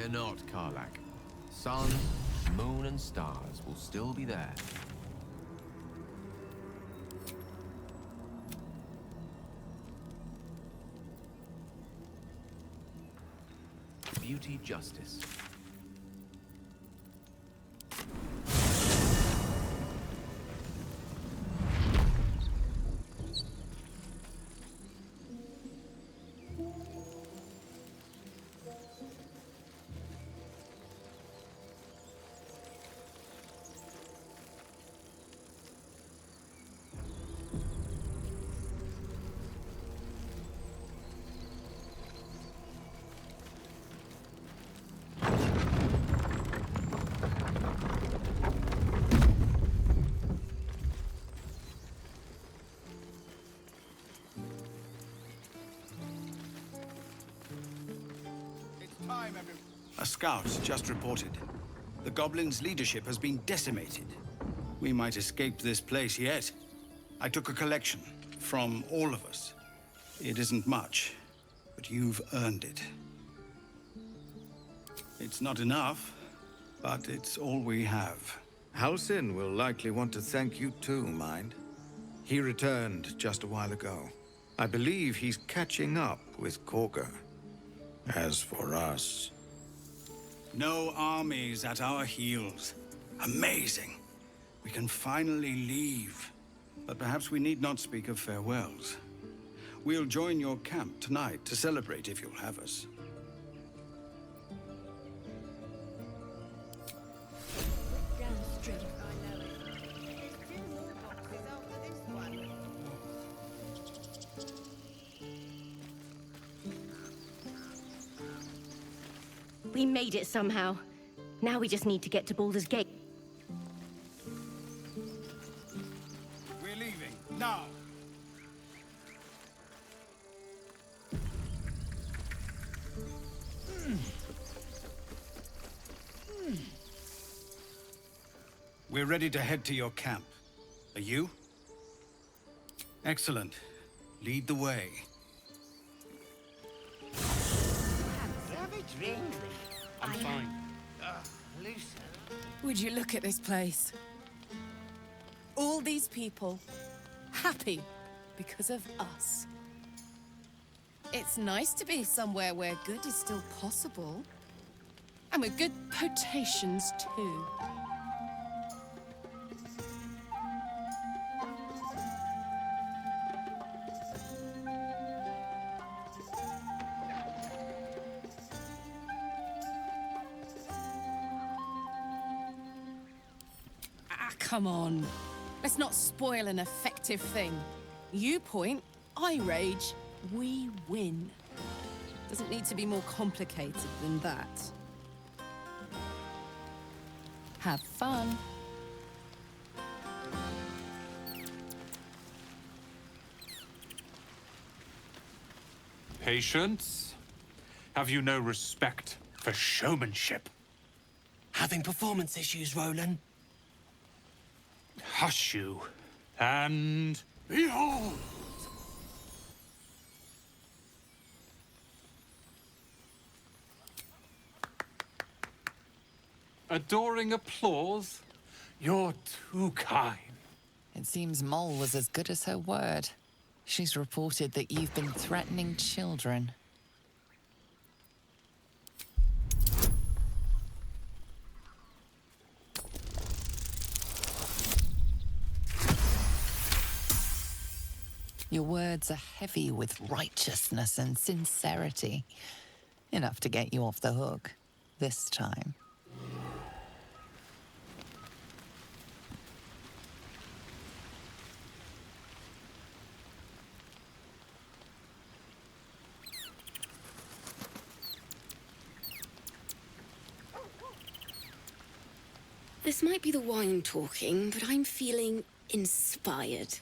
Fear not, Karlach. Sun, moon, and stars will still be there. Beauty, justice. A scout just reported. The goblins' leadership has been decimated. We might escape this place yet. I took a collection from all of us. It isn't much, but you've earned it. It's not enough, but it's all we have. Halsin will likely want to thank you too, Mind. He returned just a while ago. I believe he's catching up with Korga. As for us... No armies at our heels. Amazing. We can finally leave. But perhaps we need not speak of farewells. We'll join your camp tonight to celebrate if you'll have us. We made it somehow. Now we just need to get to Baldur's Gate. We're leaving, now! We're ready to head to your camp. Are you? Excellent. Lead the way. I'm fine. Would you look at this place? All these people, happy because of us. It's nice to be somewhere where good is still possible. And with good potations, too. Come on. Let's not spoil an effective thing. You point, I rage, we win. Doesn't need to be more complicated than that. Have fun. Patience? Have you no respect for showmanship? Having performance issues, Roland? Hush you, and behold! Adoring applause? You're too kind. It seems Mole was as good as her word. She's reported that you've been threatening children. Your words are heavy with righteousness and sincerity. Enough to get you off the hook. This time. This might be the wine talking, but I'm feeling inspired.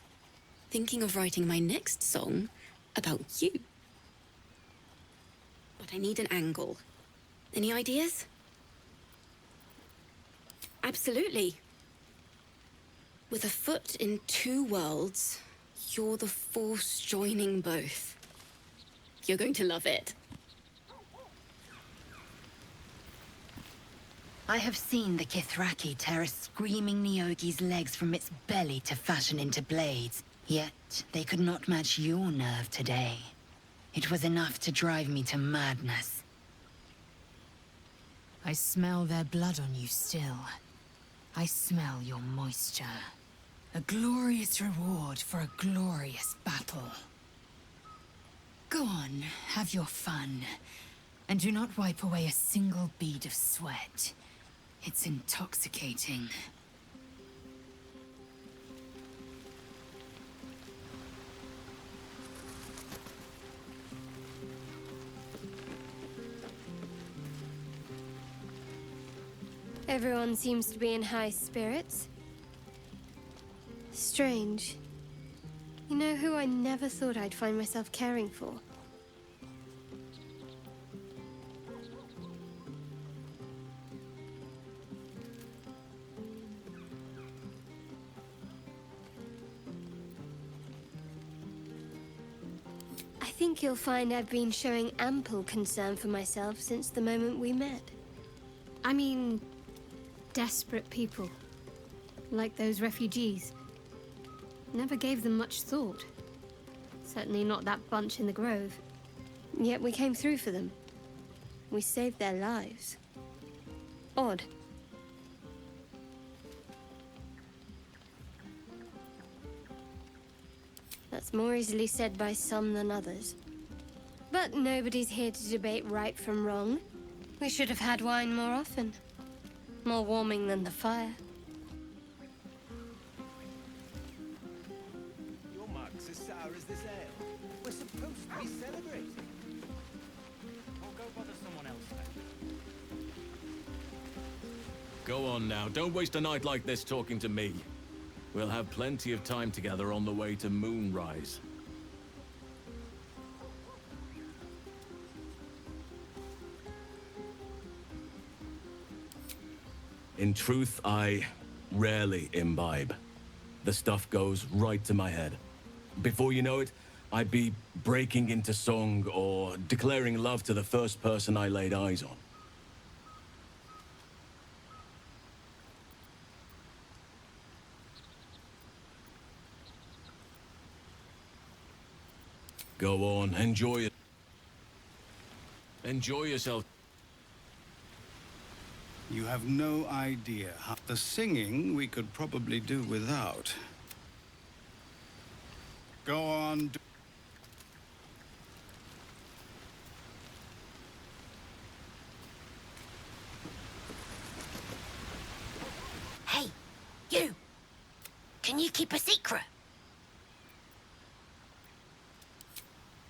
Thinking of writing my next song about you. But I need an angle. Any ideas? Absolutely. With a foot in two worlds, you're the force joining both. You're going to love it. I have seen the Kithraki tear a screaming Nyogi's legs from its belly to fashion into blades. Yet, they could not match your nerve today. It was enough to drive me to madness. I smell their blood on you still. I smell your moisture. A glorious reward for a glorious battle. Go on, have your fun. And do not wipe away a single bead of sweat. It's intoxicating. Everyone seems to be in high spirits. Strange. You know who I never thought I'd find myself caring for? I think you'll find I've been showing ample concern for myself since the moment we met. I mean, desperate people. Like those refugees. Never gave them much thought. Certainly not that bunch in the grove. Yet we came through for them. We saved their lives. Odd. That's more easily said by some than others. But nobody's here to debate right from wrong. We should have had wine more often. More warming than the fire. Your mug's as sour as this ale. We're supposed to be celebrating. I'll go bother someone else then. Go on now, don't waste a night like this talking to me. We'll have plenty of time together on the way to Moonrise. In truth, I rarely imbibe. The stuff goes right to my head. Before you know it, I'd be breaking into song or declaring love to the first person I laid eyes on. Go on, enjoy it. Enjoy yourself. You have no idea how... The singing we could probably do without. Go on. Hey, you! Can you keep a secret?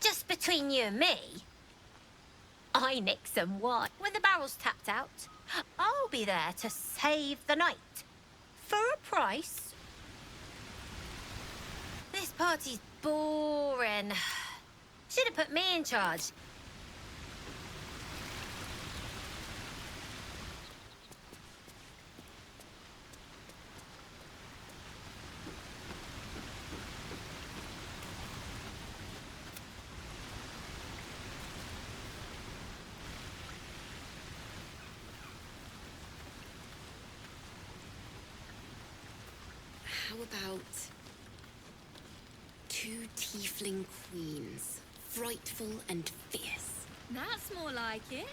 Just between you and me, I nick some wine. When the barrel's tapped out, I'll be there to save the night. For a price. This party's boring. Should have put me in charge. How about 2 tiefling queens, frightful and fierce? That's more like it.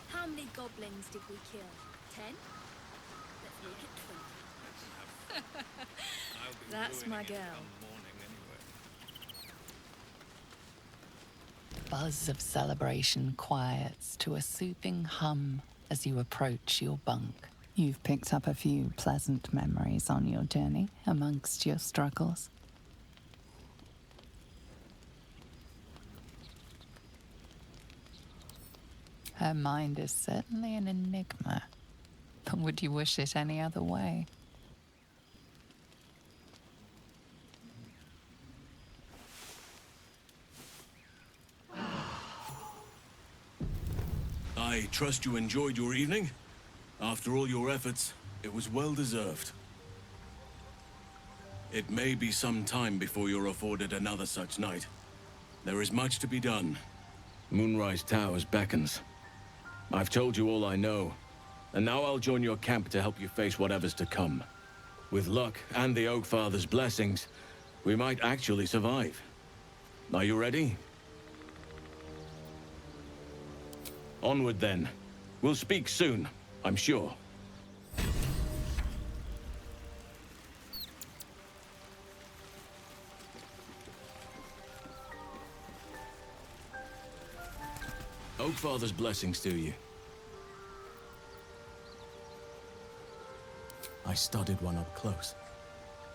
How many goblins did we kill? 10? Let's make it 20. That's my girl. Buzz of celebration quiets to a soothing hum as you approach your bunk. You've picked up a few pleasant memories on your journey amongst your struggles. Her mind is certainly an enigma, but would you wish it any other way? I trust you enjoyed your evening. After all your efforts, it was well deserved. It may be some time before you're afforded another such night. There is much to be done. Moonrise Towers beckons. I've told you all I know. And now I'll join your camp to help you face whatever's to come. With luck and the Oak Father's blessings, we might actually survive. Are you ready? Onward then. We'll speak soon, I'm sure. Oak Father's blessings to you. I studied one up close.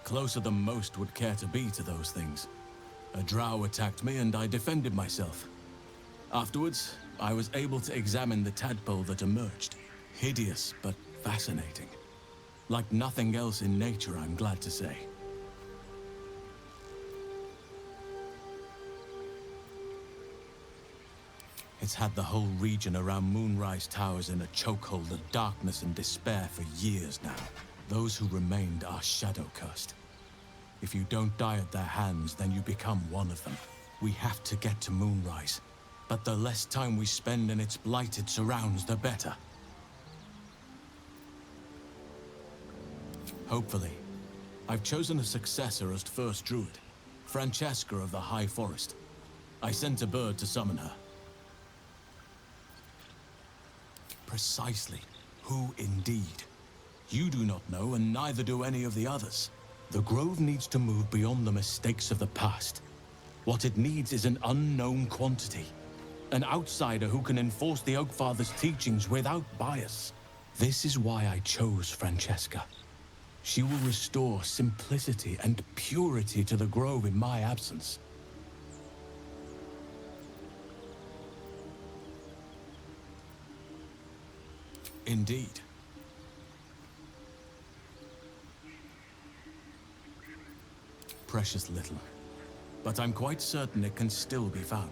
Closer than most would care to be to those things. A drow attacked me and I defended myself. Afterwards, I was able to examine the tadpole that emerged. Hideous, but fascinating. Like nothing else in nature, I'm glad to say. It's had the whole region around Moonrise Towers in a chokehold of darkness and despair for years now. Those who remained are shadow-cursed. If you don't die at their hands, then you become one of them. We have to get to Moonrise, but the less time we spend in its blighted surrounds, the better. Hopefully. I've chosen a successor as first druid, Francesca of the High Forest. I sent a bird to summon her. Precisely. Who indeed? You do not know, and neither do any of the others. The Grove needs to move beyond the mistakes of the past. What it needs is an unknown quantity. An outsider who can enforce the Oak Father's teachings without bias. This is why I chose Francesca. She will restore simplicity and purity to the Grove in my absence. Indeed. Precious little. But I'm quite certain it can still be found.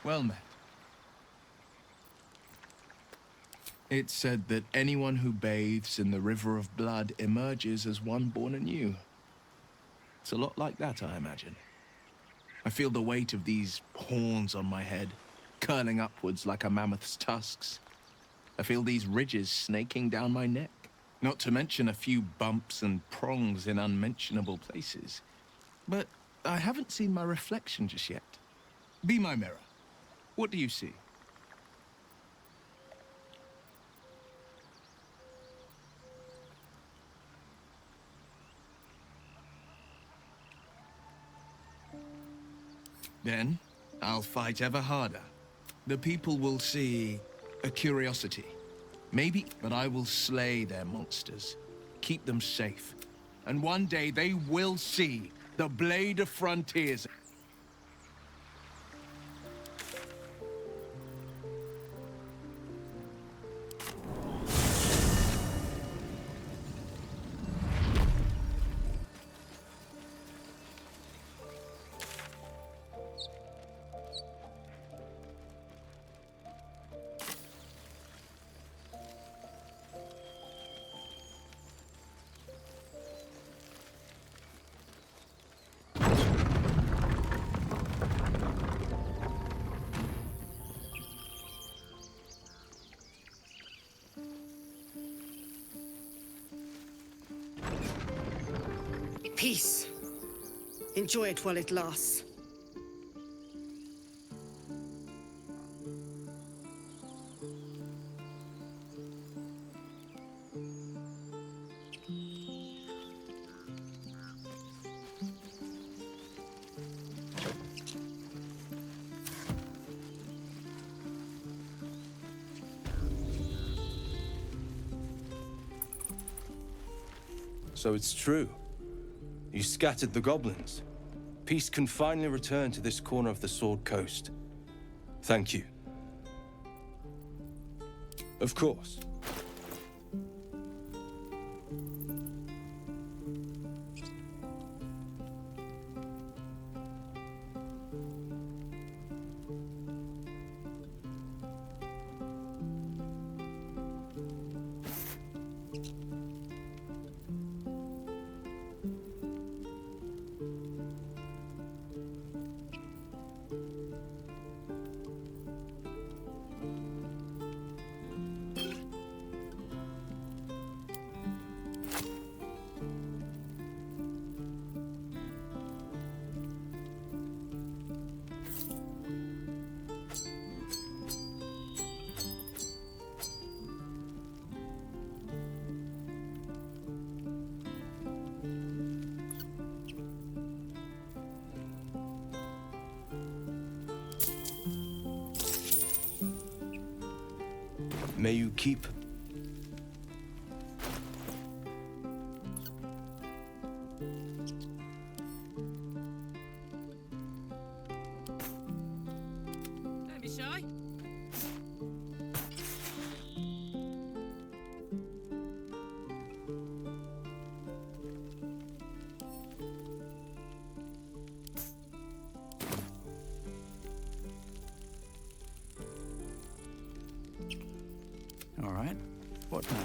Well met. It's said that anyone who bathes in the river of blood emerges as one born anew. It's a lot like that, I imagine. I feel the weight of these horns on my head, curling upwards like a mammoth's tusks. I feel these ridges snaking down my neck, not to mention a few bumps and prongs in unmentionable places. But I haven't seen my reflection just yet. Be my mirror. What do you see? Then, I'll fight ever harder. The people will see a curiosity. Maybe, but I will slay their monsters. Keep them safe. And one day they will see the Blade of Frontiers. Peace. Enjoy it while it lasts. So it's true. You scattered the goblins. Peace can finally return to this corner of the Sword Coast. Thank you. Of course. May you keep... Don't be shy. All right. What now?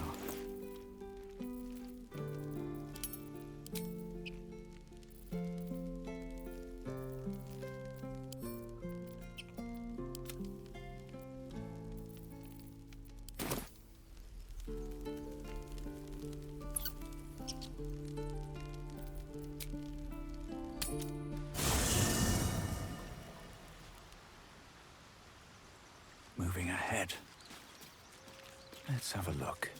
Moving ahead. Let's have a look.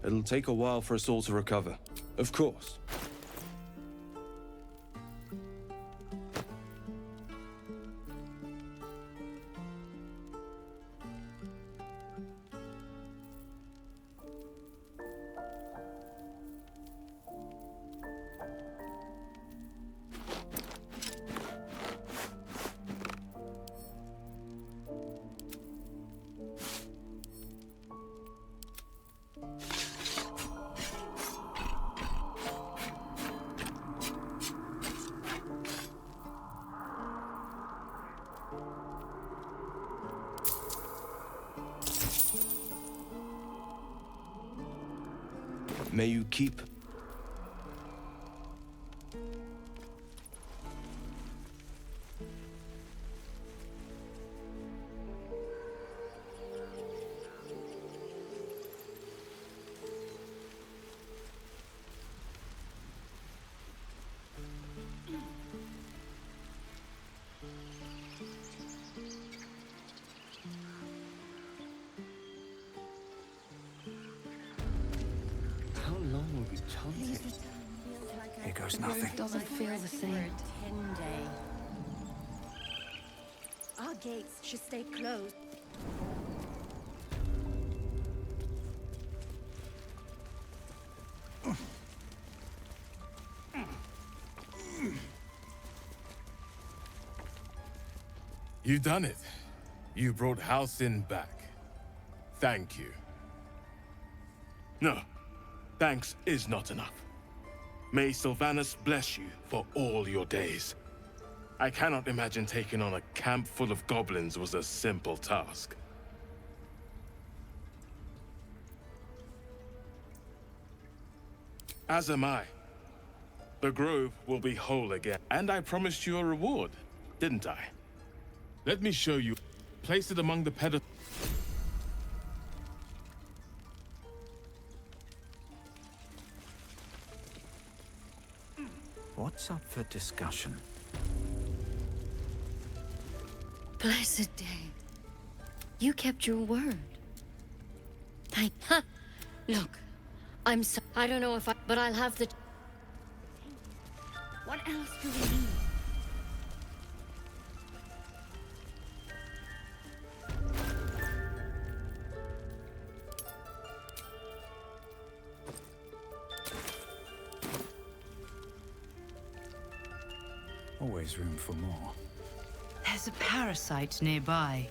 It'll take a while for us all to recover. Of course. May you keep... Chanting. Here goes The grove nothing. doesn't feel the same. Our gates should stay closed. You done it. You brought Halcyon back. Thank you. No, thanks is not enough. May Sylvanus bless you for all your days. I cannot imagine taking on a camp full of goblins was a simple task. As am I. The grove will be whole again, and I promised you a reward, didn't I? Let me show you. Place it among the pedestals. What's up for discussion? Blessed day. You kept your word. Look, I'm so... I don't know if I... But I'll have the... What else do we need? Always room for more. There's a parasite nearby.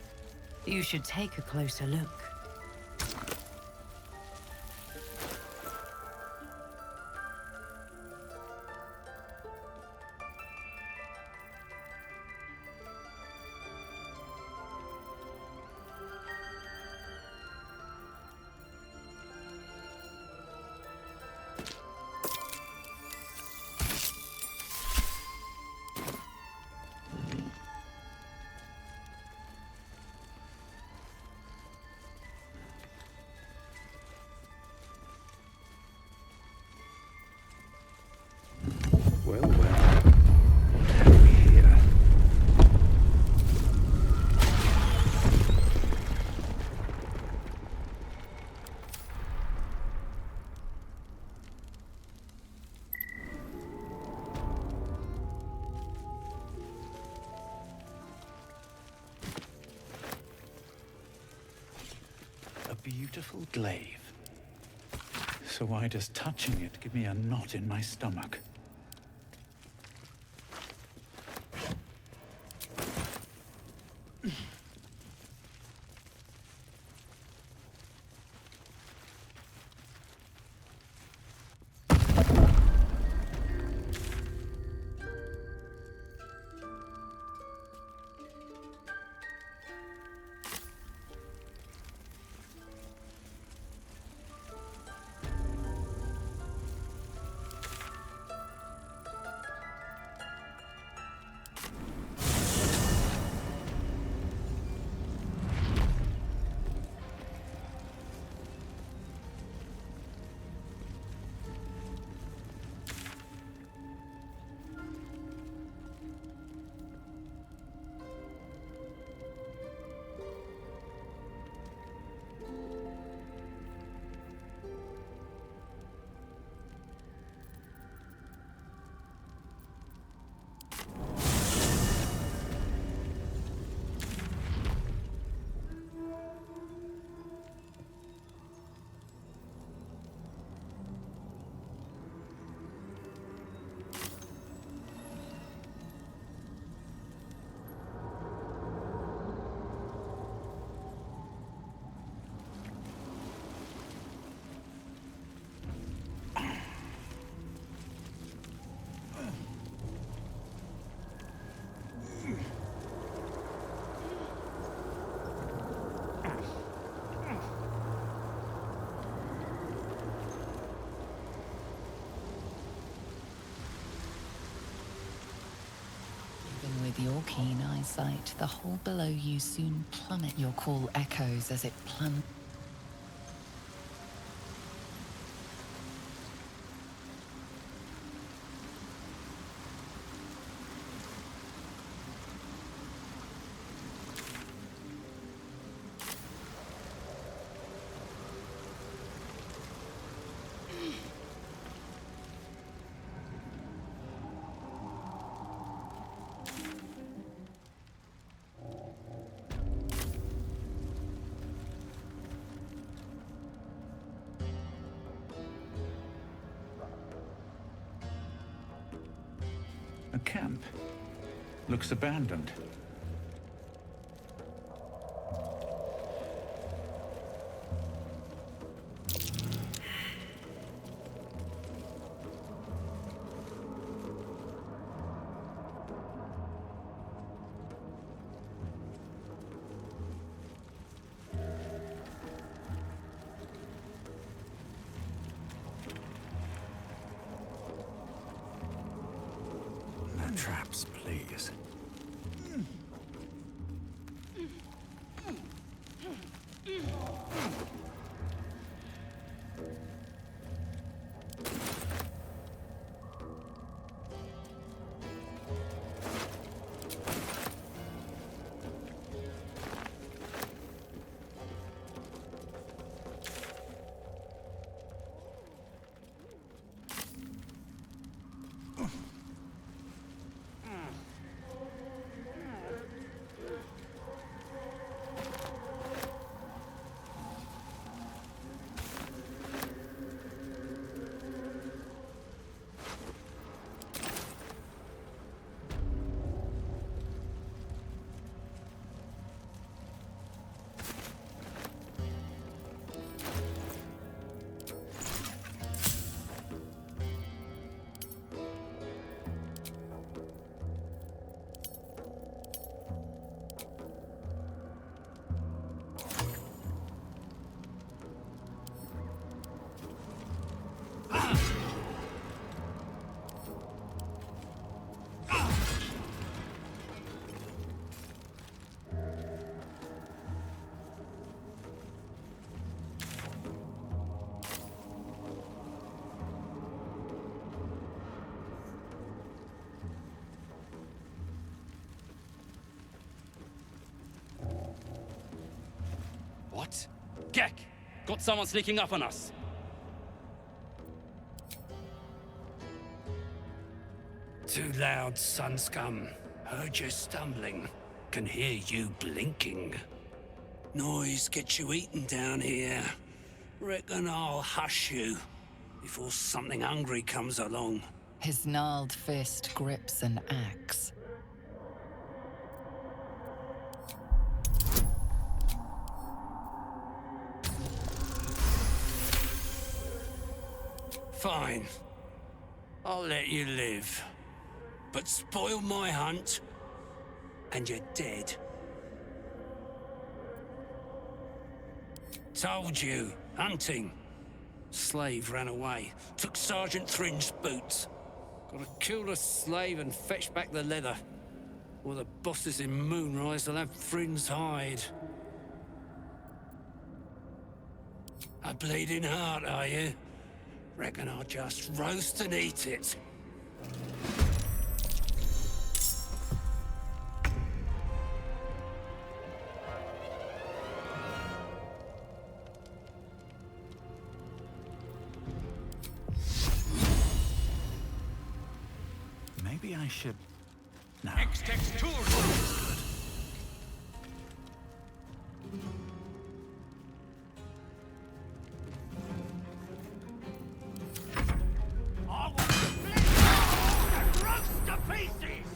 You should take a closer look. Well, well. What have we here? A beautiful glaive. So why does touching it give me a knot in my stomach? Even with your keen eyesight, the hole below you soon plummet. Your call echoes as it plunges. A camp. Looks abandoned. No traps, please. What? Gek! Got someone sneaking up on us! Too loud, sun scum. Heard you stumbling. Can hear you blinking. Noise gets you eaten down here. Reckon I'll hush you before something hungry comes along. His gnarled fist grips an axe. Fine. I'll let you live. But spoil my hunt, and you're dead. Told you, hunting. Slave ran away, took Sergeant Thringe's boots. Gotta kill the slave and fetch back the leather. Or the bosses in Moonrise will have Thringe's hide. A bleeding heart, are you? Reckon I'll just roast and eat it. Maybe I should... No. I want to split and roast to pieces!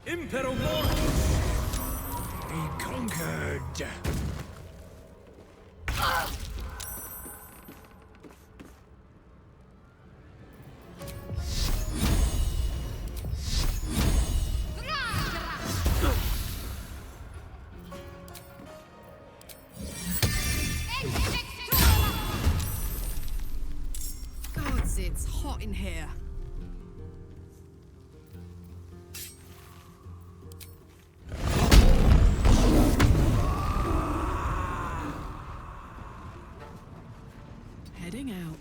Impero Mortis! Be conquered! Gods, it's hot in here. Heading out.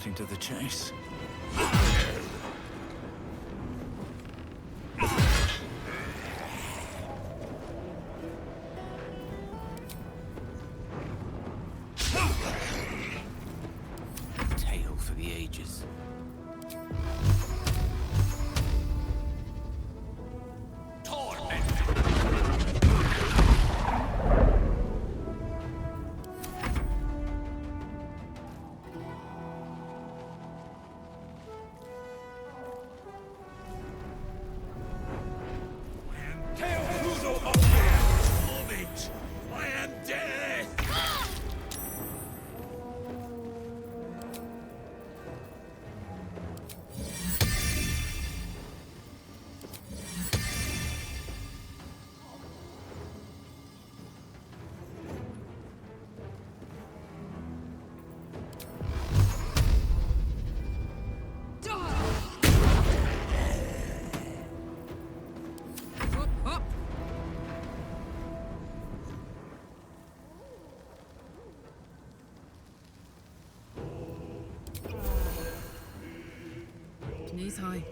cutting to the chase. Tale for the ages. I am dead! Knees high.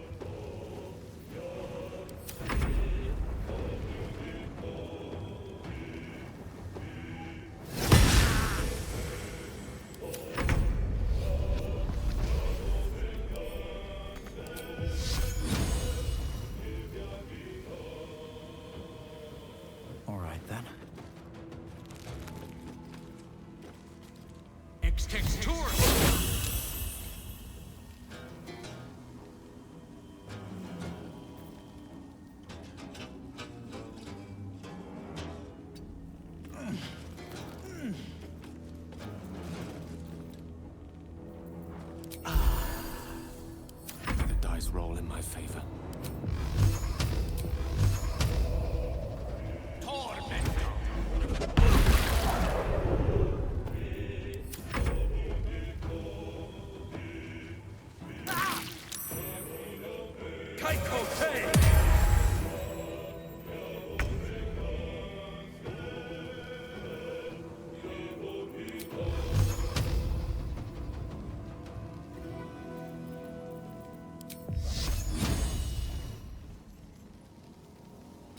All right, then. The dice roll in my favor.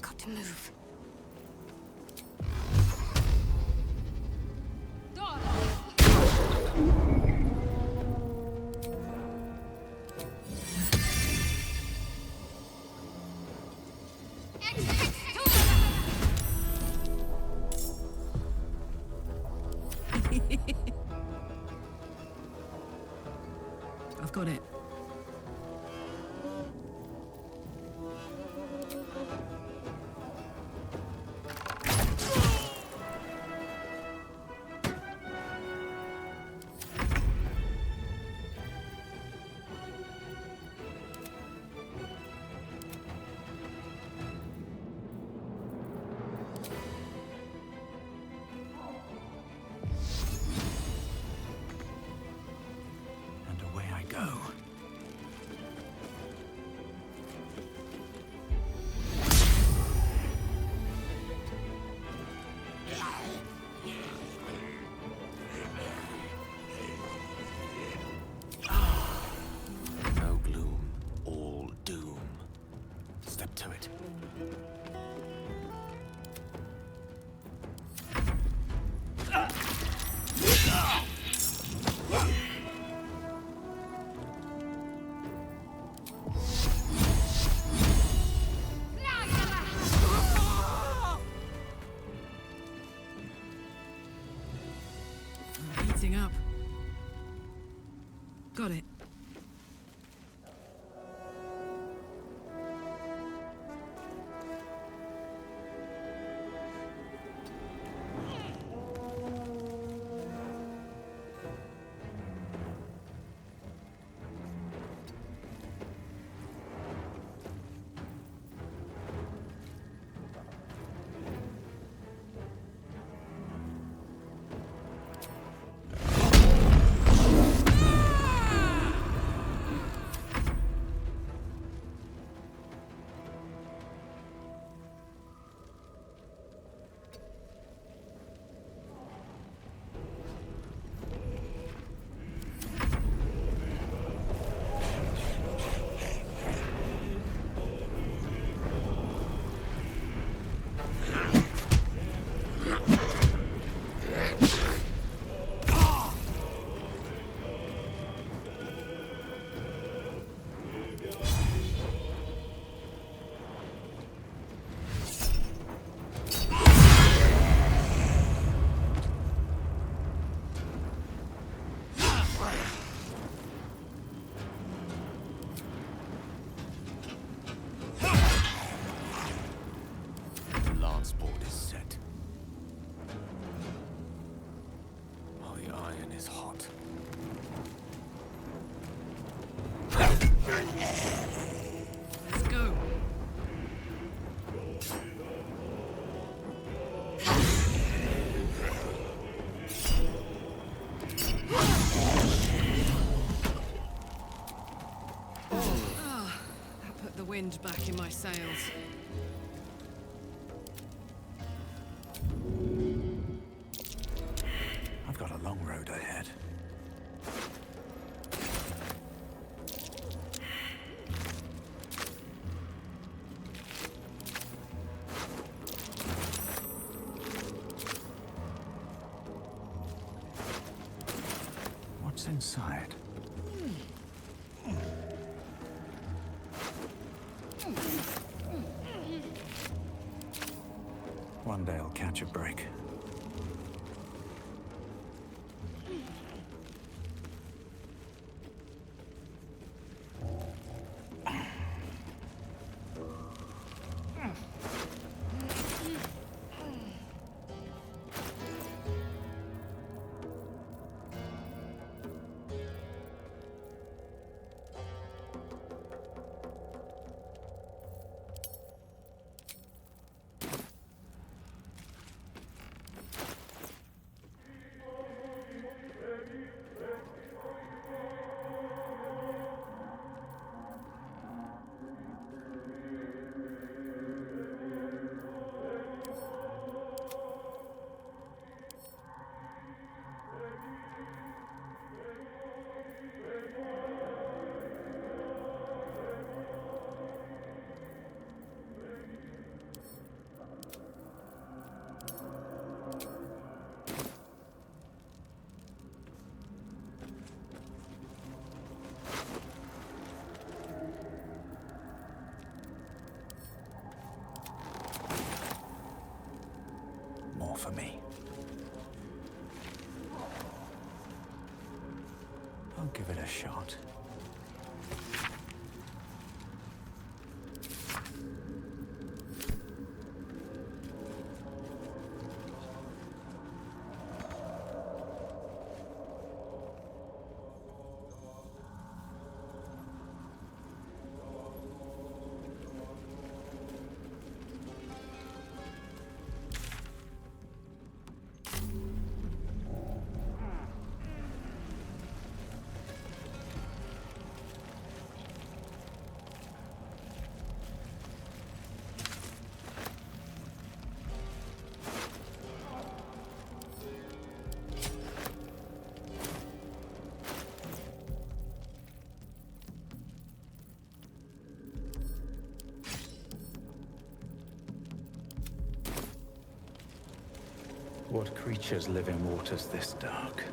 Got to move. I've got it. And away I go. No gloom, all doom. Step to it. Heating up. Got it. get the wind back in my sails. I've got a long road ahead. What's inside? One day I'll catch a break. More for me. I'll give it a shot. What creatures live in waters this dark?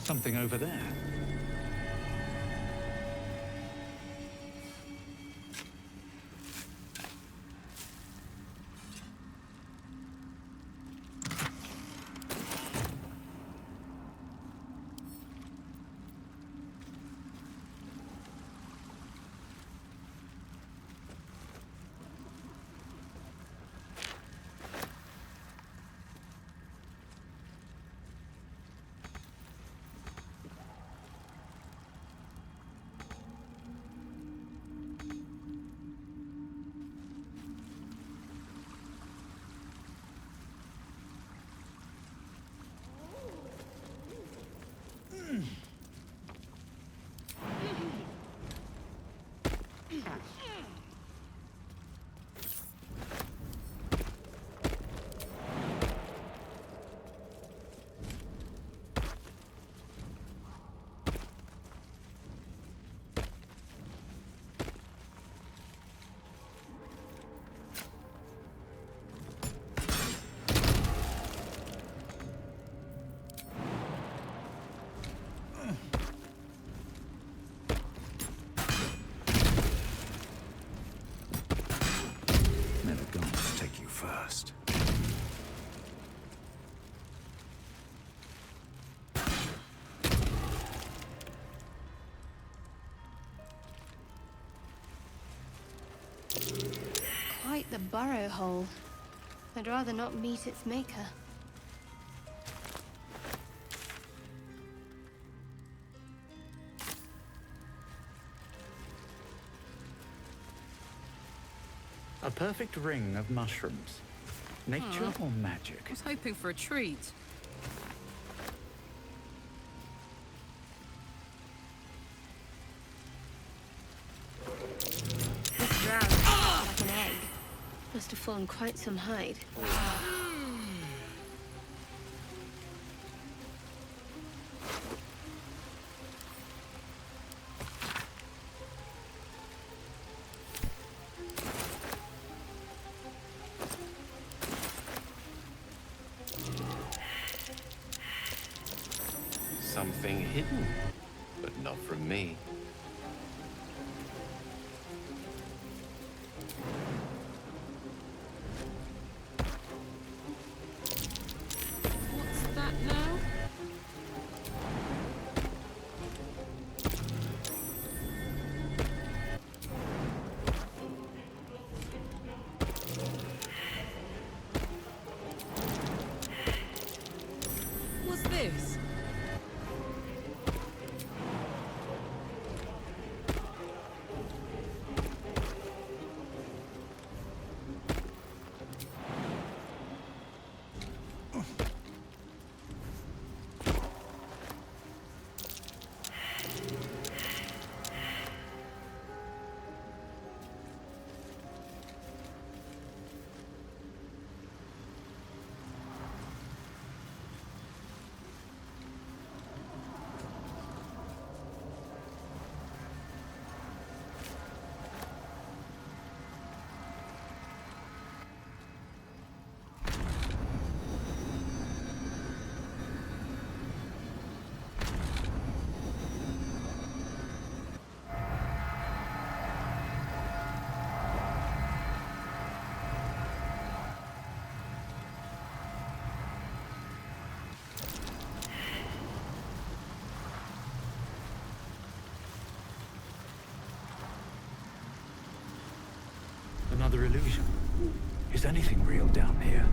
Something over there. the burrow hole. I'd rather not meet its maker. A perfect ring of mushrooms. Nature or magic? I was hoping for a treat. This drow is like an egg. Must have formed quite some hide. Something hidden, but not from me. What's that now? What's this? Another illusion. Is anything real down here?